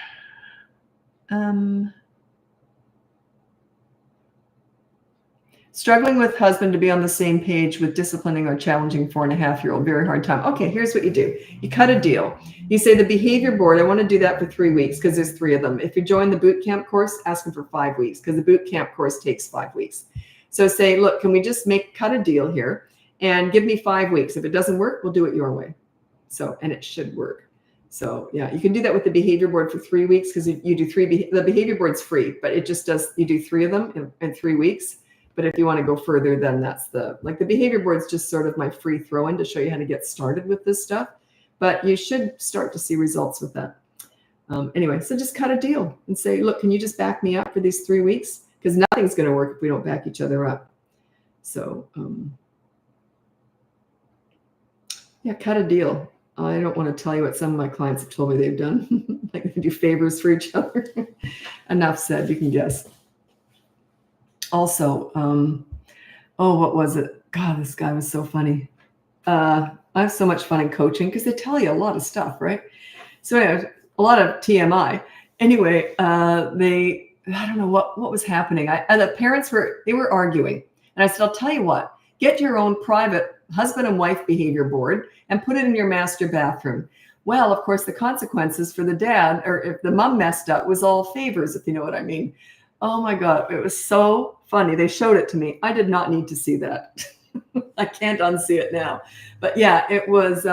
Struggling with husband to be on the same page with disciplining our challenging 4.5-year-old. Very hard time. Okay, here's what you do. You cut a deal. You say the behavior board, I want to do that for 3 weeks because there's 3 of them. If you join the boot camp course, ask them for 5 weeks because the boot camp course takes 5 weeks. So say, look, can we just cut a deal here and give me 5 weeks? If it doesn't work, we'll do it your way. So, and it should work. So yeah, you can do that with the behavior board for 3 weeks because you do the behavior board's free, but it just does, you do 3 of them in 3 weeks. But if you want to go further, then that's the behavior board's just sort of my free throw-in to show you how to get started with this stuff. But you should start to see results with that. Anyway, so just cut a deal and say, look, can you just back me up for these 3 weeks? Because nothing's going to work if we don't back each other up. So yeah, cut a deal. I don't want to tell you what some of my clients have told me they've done. Like they do favors for each other. Enough said, you can guess. Also, what was it? God, this guy was so funny. I have so much fun in coaching because they tell you a lot of stuff, right? So anyway, a lot of TMI. Anyway, I don't know what was happening. The parents were arguing. And I said, I'll tell you what, get your own private husband and wife behavior board and put it in your master bathroom. Well, of course, the consequences for the dad, or if the mom messed up, was all favors, if you know what I mean. Oh my God, it was so funny. They showed it to me. I did not need to see that. I can't unsee it now. But yeah, it was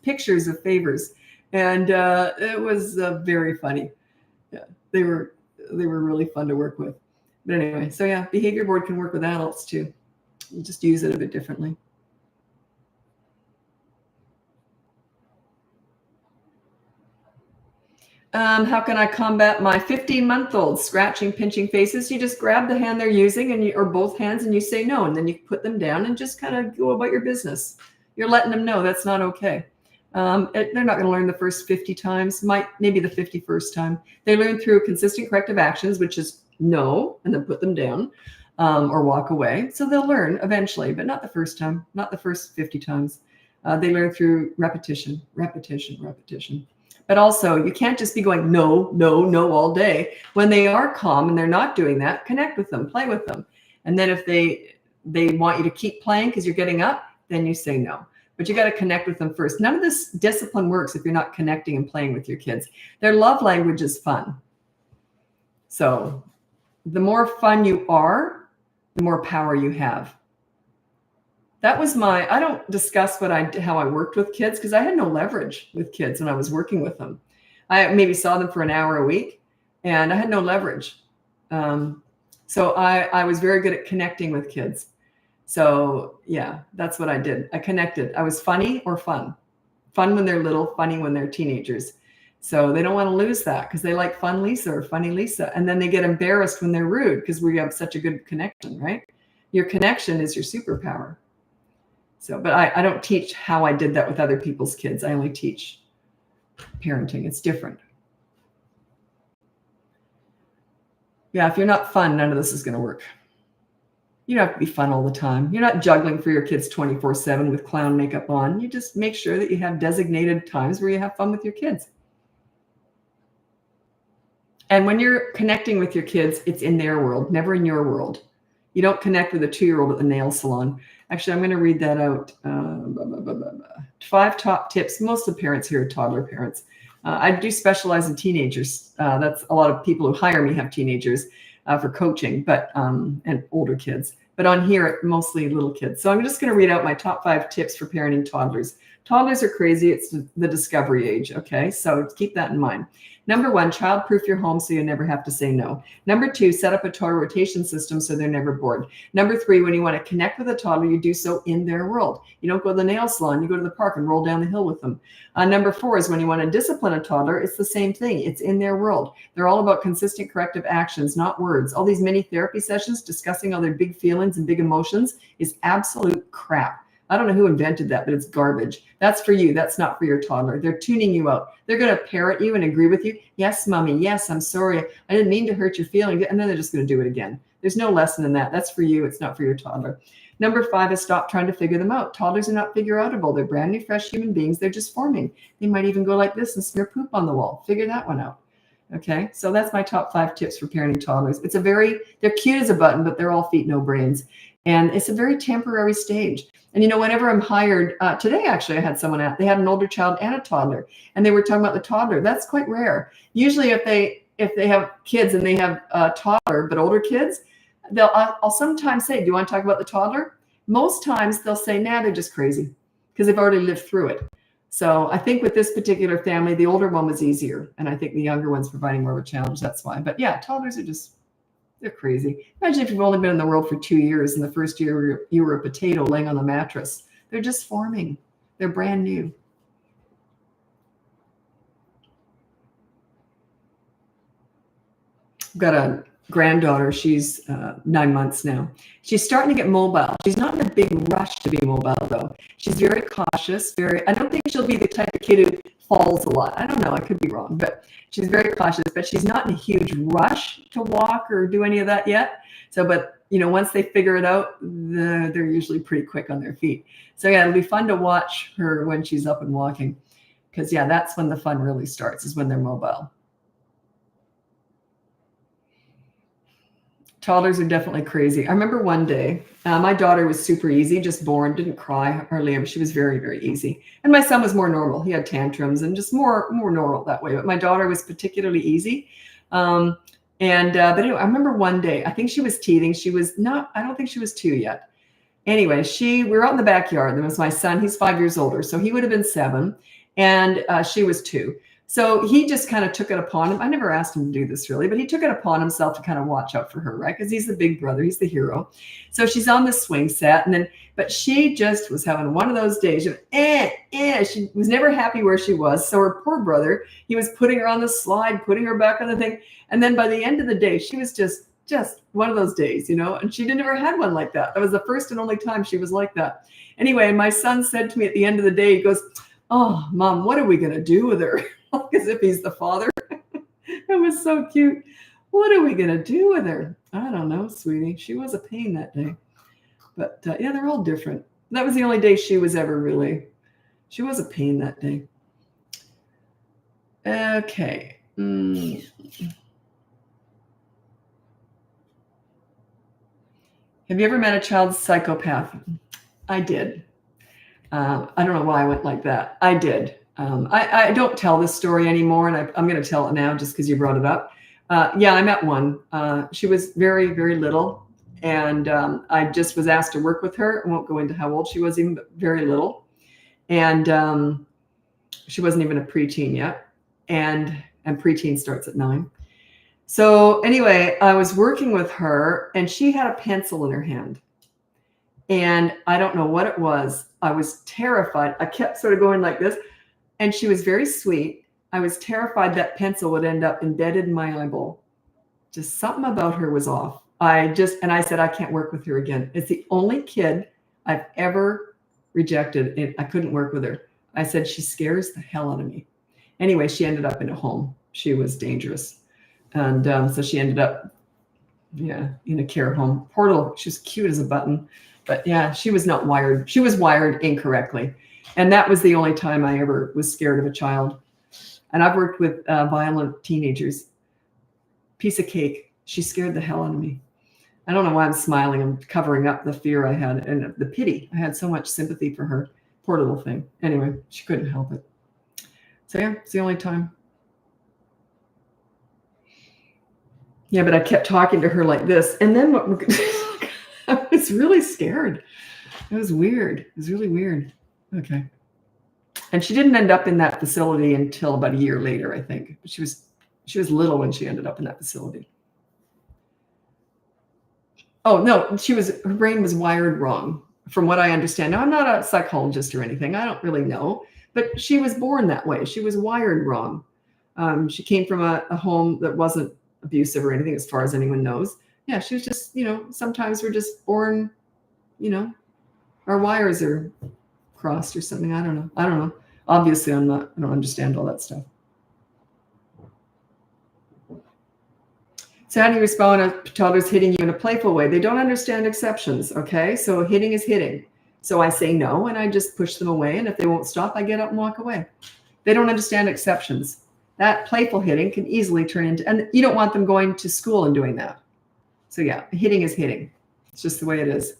pictures of favors. And it was very funny. Yeah, they were really fun to work with. But anyway, so yeah, behavior board can work with adults too. You just use it a bit differently. How can I combat my 15-month-old scratching, pinching faces? You just grab the hand they're using or both hands and you say no, and then you put them down and just kind of go about your business. You're letting them know that's not okay. They're not going to learn the first 50 times, maybe the 51st time. They learn through consistent corrective actions, which is no, and then put them down or walk away. So they'll learn eventually, but not the first time, not the first 50 times. They learn through repetition. But also, you can't just be going, no, no, no all day. When they are calm and they're not doing that, connect with them, play with them. And then if they want you to keep playing because you're getting up, then you say no. But you got to connect with them first. None of this discipline works if you're not connecting and playing with your kids. Their love language is fun. So the more fun you are, the more power you have. That was I don't discuss how I worked with kids because I had no leverage with kids when I was working with them. I maybe saw them for an hour a week and I had no leverage. So I was very good at connecting with kids. So yeah, that's what I did. I connected. I was funny or fun. Fun when they're little, funny when they're teenagers. So they don't want to lose that because they like fun Lisa or funny Lisa. And then they get embarrassed when they're rude because we have such a good connection, right? Your connection is your superpower. So, but I don't teach how I did that with other people's kids. I only teach parenting. It's different. Yeah, if you're not fun, none of this is going to work. You don't have to be fun all the time. You're not juggling for your kids 24/7 with clown makeup on. You just make sure that you have designated times where you have fun with your kids. And when you're connecting with your kids, it's in their world, never in your world. You don't connect with a 2-year-old at the nail salon. Actually, I'm going to read that out. 5 top tips. Most of the parents here are toddler parents. I do specialize in teenagers. That's a lot of people who hire me have teenagers for coaching, but and older kids. But on here, mostly little kids. So I'm just going to read out my top 5 tips for parenting toddlers. Toddlers are crazy. It's the discovery age. Okay, so keep that in mind. Number 1, child-proof your home so you never have to say no. Number 2, set up a toy rotation system so they're never bored. Number 3, when you want to connect with a toddler, you do so in their world. You don't go to the nail salon. You go to the park and roll down the hill with them. Number 4 is when you want to discipline a toddler, it's the same thing. It's in their world. They're all about consistent corrective actions, not words. All these mini therapy sessions discussing all their big feelings and big emotions is absolute crap. I don't know who invented that, but it's garbage. That's for you. That's not for your toddler. They're tuning you out. They're going to parrot you and agree with you. Yes, mommy. Yes, I'm sorry. I didn't mean to hurt your feelings. And then they're just going to do it again. There's no lesson in that. That's for you. It's not for your toddler. Number 5 is stop trying to figure them out. Toddlers are not figure outable. They're brand new, fresh human beings. They're just forming. They might even go like this and smear poop on the wall. Figure that one out. Okay, so that's my top 5 tips for parenting toddlers. They're cute as a button, but they're all feet, no brains. And it's a very temporary stage. And, whenever I'm hired, today, actually, I had someone out. They had an older child and a toddler, and they were talking about the toddler. That's quite rare. Usually if they have kids and they have a toddler, but older kids, I'll sometimes say, do you want to talk about the toddler? Most times they'll say, nah, they're just crazy because they've already lived through it. So I think with this particular family, the older one was easier. And I think the younger one's providing more of a challenge. That's why. But yeah, toddlers are they're crazy. Imagine if you've only been in the world for 2 years and the first year you were a potato laying on the mattress. They're just forming. They're brand new. I've got a granddaughter. She's 9 months now. She's starting to get mobile. She's not in a big rush to be mobile, though. She's very cautious. I don't think she'll be the type of kid who falls a lot. I don't know. I could be wrong, but she's very cautious. But she's not in a huge rush to walk or do any of that yet. So, but once they figure it out, they're usually pretty quick on their feet. So yeah, it'll be fun to watch her when she's up and walking, because yeah, that's when the fun really starts, is when they're mobile. Toddlers are definitely crazy. I remember one day, my daughter was super easy, just born, didn't cry hardly ever. She was very, very easy. And my son was more normal. He had tantrums and just more normal that way. But my daughter was particularly easy. But anyway, I remember one day, I think she was teething. I don't think she was 2 yet. Anyway, we were out in the backyard. There was my son. He's 5 years older. So he would have been 7. And she was 2. So he just kind of took it upon him. I never asked him to do this really, but he took it upon himself to kind of watch out for her, right? Because he's the big brother, he's the hero. So she's on the swing set, but she just was having one of those days. She was never happy where she was. So her poor brother, he was putting her on the slide, putting her back on the thing. And then by the end of the day, she was just one of those days, and she never had one like that. That was the first and only time she was like that. Anyway, and my son said to me at the end of the day, he goes, "Oh, Mom, what are we going to do with her?" As if he's the father. It was so cute. What are we going to do with her? I don't know, sweetie. She was a pain that day. But yeah, they're all different. That was the only day she was ever really She was a pain that day. Okay. Have you ever met a child psychopath? I did. I don't know why I went like that. I did. I don't tell this story anymore, and I'm going to tell it now just because you brought it up. Yeah, I met one. She was very, very little, and I just was asked to work with her. I won't go into how old she was, even, but very little. And she wasn't even a preteen yet, and preteen starts at 9. So anyway, I was working with her, and she had a pencil in her hand. And I don't know what it was. I was terrified. I kept sort of going like this. And she was very sweet. I was terrified that pencil would end up embedded in my eyeball. Just something about her was off. And I said, I can't work with her again. It's the only kid I've ever rejected. I couldn't work with her. I said, she scares the hell out of me. Anyway, she ended up in a home. She was dangerous. And so she ended up, in a care home. Poor little, she was cute as a button. But yeah, she was not wired. She was wired incorrectly. And that was the only time I ever was scared of a child. And I've worked with violent teenagers. Piece of cake. She scared the hell out of me. I don't know why I'm smiling. I'm covering up the fear I had and the pity. I had so much sympathy for her. Poor little thing. Anyway, she couldn't help it. So yeah, it's the only time. Yeah, but I kept talking to her like this. And then I was really scared. It was weird. It was really weird. Okay. And she didn't end up in that facility until about a year later, I think. She was little when she ended up in that facility. Oh, no, her brain was wired wrong, from what I understand. Now, I'm not a psychologist or anything. I don't really know. But she was born that way. She was wired wrong. She came from a home that wasn't abusive or anything, as far as anyone knows. Yeah, she was just, sometimes we're just born, our wires are crossed or something. I don't know. Obviously, I don't understand all that stuff. So how do you respond to toddlers hitting you in a playful way? They don't understand exceptions, okay? So hitting is hitting. So I say no, and I just push them away. And if they won't stop, I get up and walk away. They don't understand exceptions. That playful hitting can easily turn into, and you don't want them going to school and doing that. So yeah, hitting is hitting. It's just the way it is.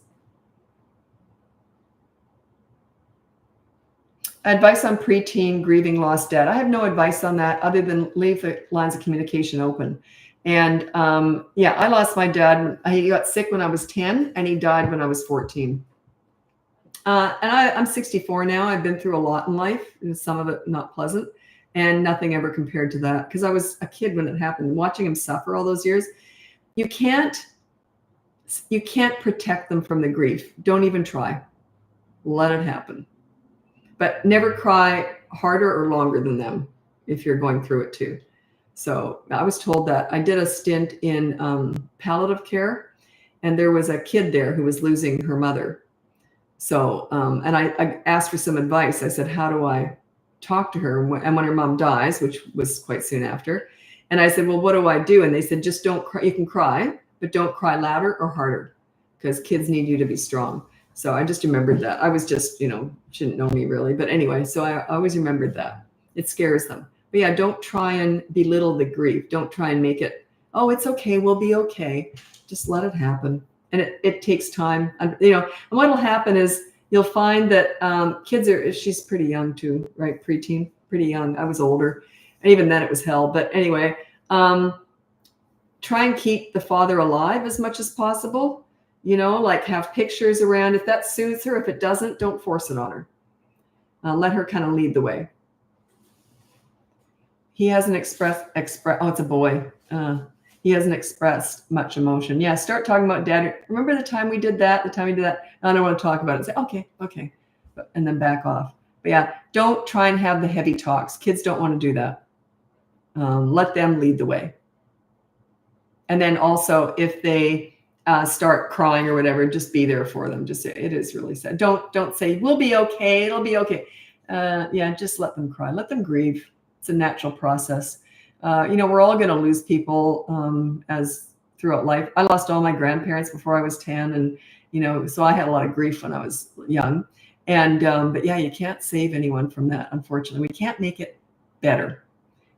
Advice on preteen grieving lost dad. I have no advice on that other than leave the lines of communication open. And I lost my dad. He got sick when I was 10 and he died when I was 14. And I'm 64 now. I've been through a lot in life, and some of it not pleasant, and nothing ever compared to that, because I was a kid when it happened. Watching him suffer all those years, you can't protect them from the grief. Don't even try. Let it happen. But never cry harder or longer than them if you're going through it too. So I was told that. I did a stint in palliative care, and there was a kid there who was losing her mother. So, and I asked for some advice. I said, how do I talk to her? And when her mom dies, which was quite soon after. And I said, well, what do I do? And they said, just don't cry. You can cry, but don't cry louder or harder, because kids need you to be strong. So I just remembered that. I was just, she didn't know me really. But anyway, so I always remembered that. It scares them. But yeah, don't try and belittle the grief. Don't try and make it, oh, it's okay. We'll be okay. Just let it happen. And it takes time. And, and what will happen is you'll find that she's pretty young too, right? Preteen, pretty young. I was older. And even then it was hell. But anyway, try and keep the father alive as much as possible. Like have pictures around. If that soothes her, if it doesn't, don't force it on her. Let her kind of lead the way. He hasn't expressed, oh, it's a boy. He hasn't expressed much emotion. Yeah, start talking about dad. Remember the time we did that? I don't want to talk about it. Say, okay. And then back off. But yeah, don't try and have the heavy talks. Kids don't want to do that. Let them lead the way. And then also, if they start crying or whatever, just be there for them. Just say, it is really sad. Don't say, we'll be okay. It'll be okay. Just let them cry. Let them grieve. It's a natural process. We're all going to lose people as throughout life. I lost all my grandparents before I was 10. And, so I had a lot of grief when I was young. But yeah, you can't save anyone from that, unfortunately. We can't make it better.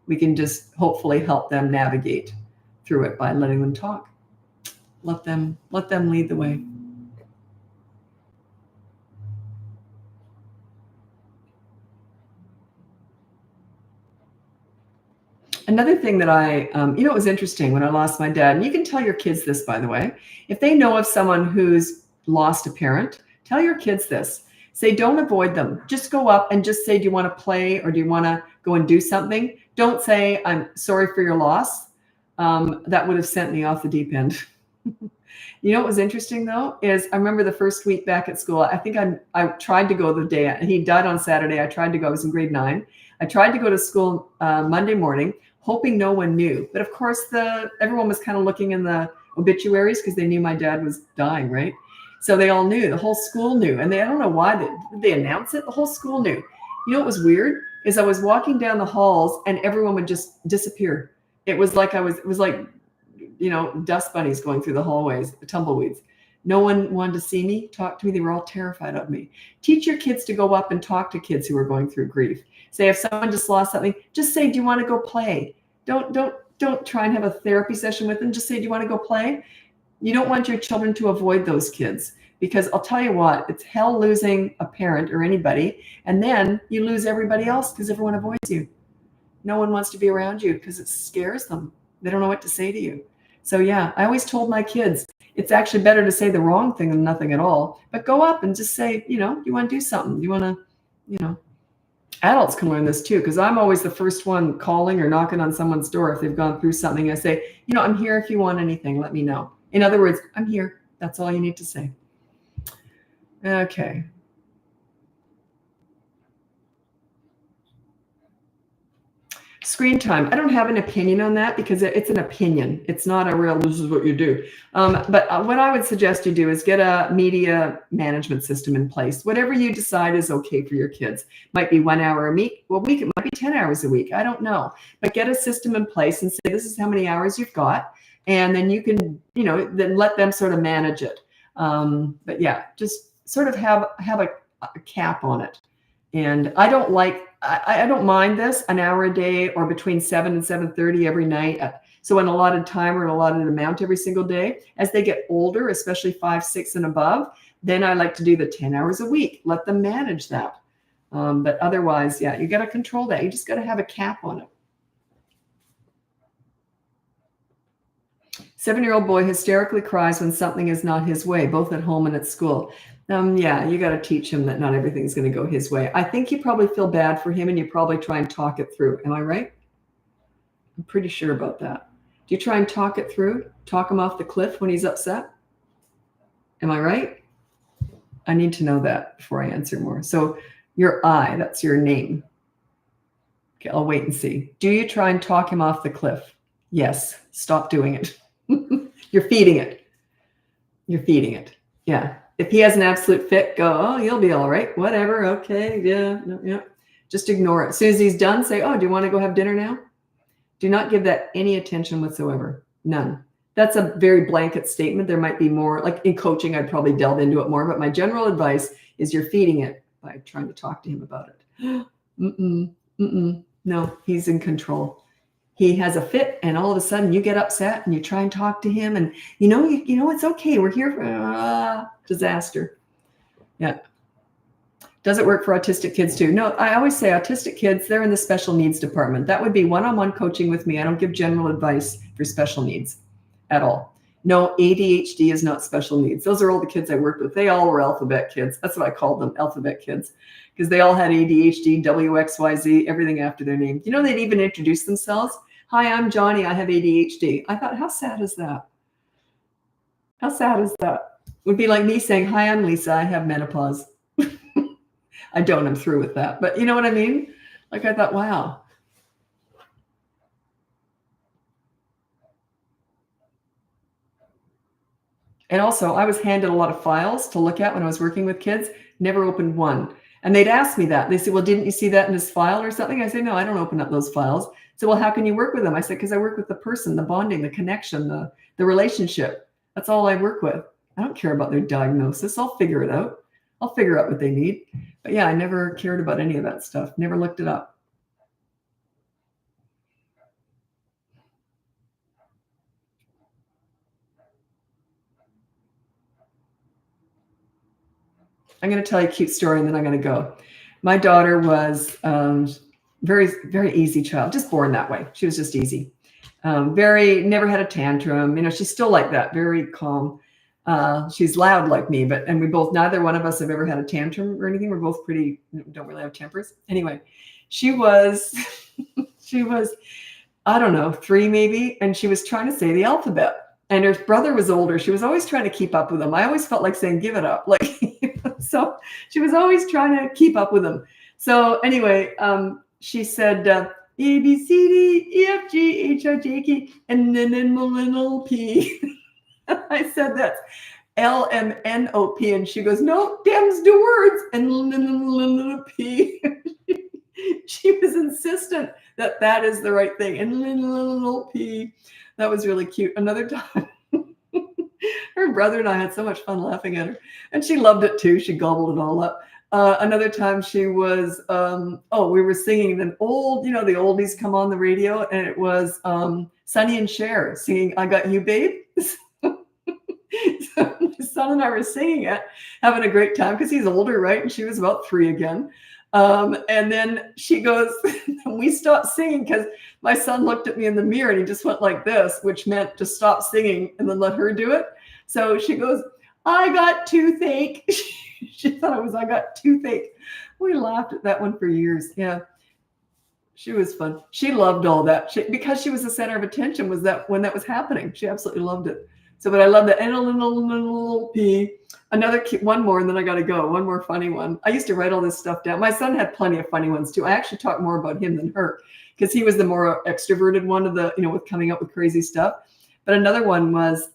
We can just hopefully help them navigate through it by letting them talk. Let them lead the way. Another thing that it was interesting when I lost my dad, and you can tell your kids this, by the way, if they know of someone who's lost a parent, tell your kids this. Say, don't avoid them. Just go up and just say, do you want to play or do you want to go and do something? Don't say, I'm sorry for your loss. That would have sent me off the deep end. You know what was interesting, though, is I remember the first week back at school, I think I tried to go the day, he died on Saturday. I tried to go, I was in grade 9. I tried to go to school Monday morning, hoping no one knew. But of course, everyone was kind of looking in the obituaries because they knew my dad was dying, right? So they all knew, the whole school knew. And I don't know why, did they announce it? The whole school knew. You know what was weird is I was walking down the halls and everyone would just disappear. It was like dust bunnies going through the hallways, the tumbleweeds. No one wanted to see me, talk to me. They were all terrified of me. Teach your kids to go up and talk to kids who are going through grief. Say, if someone just lost something, just say, do you want to go play? Don't try and have a therapy session with them. Just say, do you want to go play? You don't want your children to avoid those kids, because I'll tell you what, it's hell losing a parent or anybody. And then you lose everybody else because everyone avoids you. No one wants to be around you because it scares them. They don't know what to say to you. So yeah, I always told my kids, it's actually better to say the wrong thing than nothing at all. But go up and just say, you want to do something. You want to, adults can learn this too, because I'm always the first one calling or knocking on someone's door if they've gone through something. I say, I'm here if you want anything, let me know. In other words, I'm here. That's all you need to say. Okay. Screen time. I don't have an opinion on that because it's an opinion. It's not a real, this is what you do. But what I would suggest you do is get a media management system in place. Whatever you decide is okay for your kids. Might be 1 hour a week. It might be 10 hours a week. I don't know. But get a system in place and say, this is how many hours you've got. And then you can, then let them sort of manage it. But yeah, just sort of have a cap on it. And I don't mind this, an hour a day or between 7 and 7:30 every night. So an allotted time or an allotted amount every single day. As they get older, especially 5, 6 and above, then I like to do the 10 hours a week. Let them manage that. But otherwise, yeah, you got to control that. You just got to have a cap on it. 7-year-old boy hysterically cries when something is not his way, both at home and at school. Yeah, you got to teach him that not everything's going to go his way. I think you probably feel bad for him and you probably try and talk it through. Am I right? I'm pretty sure about that. Do you try and talk it through? Talk him off the cliff when he's upset? Am I right? I need to know that before I answer more. So your I, that's your name. Okay, I'll wait and see. Do you try and talk him off the cliff? Yes. Stop doing it. You're feeding it. You're feeding it. Yeah. If he has an absolute fit, go, oh, you'll be all right. Whatever. Okay. Yeah. No, yeah. Just ignore it. As soon as he's done, say, oh, do you want to go have dinner now? Do not give that any attention whatsoever. None. That's a very blanket statement. There might be more, like in coaching, I'd probably delve into it more, but my general advice is you're feeding it by trying to talk to him about it. No, he's in control. He has a fit and all of a sudden you get upset and you try and talk to him and it's okay. We're here for disaster. Yeah. Does it work for autistic kids too? No, I always say autistic kids, they're in the special needs department. That would be one-on-one coaching with me. I don't give general advice for special needs at all. No, ADHD is not special needs. Those are all the kids I worked with. They all were alphabet kids. That's what I called them, alphabet kids, because they all had ADHD, WXYZ, everything after their name. They'd even introduce themselves. Hi, I'm Johnny. I have ADHD. I thought, how sad is that? How sad is that? It would be like me saying, hi, I'm Lisa. I have menopause. I don't. I'm through with that. But you know what I mean? Like I thought, wow. And also, I was handed a lot of files to look at when I was working with kids. Never opened one. And they'd ask me that. They said, well, didn't you see that in this file or something? I say, no, I don't open up those files. So, well, how can you work with them? I said, because I work with the person, the bonding, the connection, the relationship. That's all I work with. I don't care about their diagnosis. I'll figure it out. I'll figure out what they need. But yeah, I never cared about any of that stuff. Never looked it up. I'm going to tell you a cute story and then I'm going to go. My daughter was very, very easy child, just born that way. She was just easy. Never had a tantrum. You know, she's still like that, very calm. She's loud like me, and neither one of us have ever had a tantrum or anything. We're both don't really have tempers. Anyway, she was, I don't know, 3 maybe. And she was trying to say the alphabet. And her brother was older. She was always trying to keep up with him. I always felt like saying, give it up. So she was always trying to keep up with him. So anyway, she said, A, B, C, D, E, F, G, H, I, J, K, and then L, P. I said that's L, M, N, O, P. And she goes, no, them's the words. And L, P. She was insistent that is the right thing. And L, P. That was really cute. Another time, her brother and I had so much fun laughing at her. And she loved it too. She gobbled it all up. Another time she was, we were singing an old, the oldies come on the radio. And it was Sonny and Cher singing, I Got You, Babe. So my son and I were singing it, having a great time because he's older, right? And she was about 3 again. And then she goes, we stopped singing because my son looked at me in the mirror and he just went like this, which meant to stop singing and then let her do it. So she goes, I got toothache. She thought it was, I got toothache. We laughed at that one for years. Yeah. She was fun. She loved all that. Because she was the center of attention was that when that was happening. She absolutely loved it. So, but I love that. N-L-P. One more, and then I got to go. One more funny one. I used to write all this stuff down. My son had plenty of funny ones too. I actually talked more about him than her because he was the more extroverted one of the, with coming up with crazy stuff. But another one was,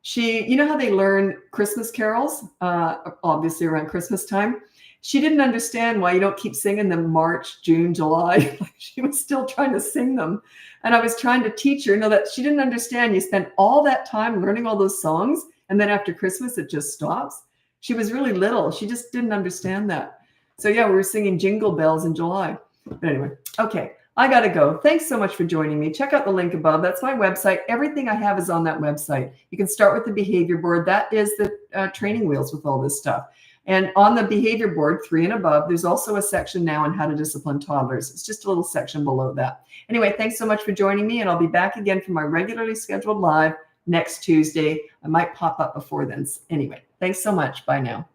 she, how they learn Christmas carols, obviously around Christmas time. She didn't understand why you don't keep singing them March, June, July. She was still trying to sing them. And I was trying to teach her, that she didn't understand. You spend all that time learning all those songs. And then after Christmas, it just stops. She was really little. She just didn't understand that. So yeah, we were singing Jingle Bells in July. But anyway, okay, I got to go. Thanks so much for joining me. Check out the link above. That's my website. Everything I have is on that website. You can start with the behavior board. That is the training wheels with all this stuff. And on the behavior board, 3 and above, there's also a section now on how to discipline toddlers. It's just a little section below that. Anyway, thanks so much for joining me. And I'll be back again for my regularly scheduled live next Tuesday. I might pop up before then. Anyway, thanks so much. Bye now.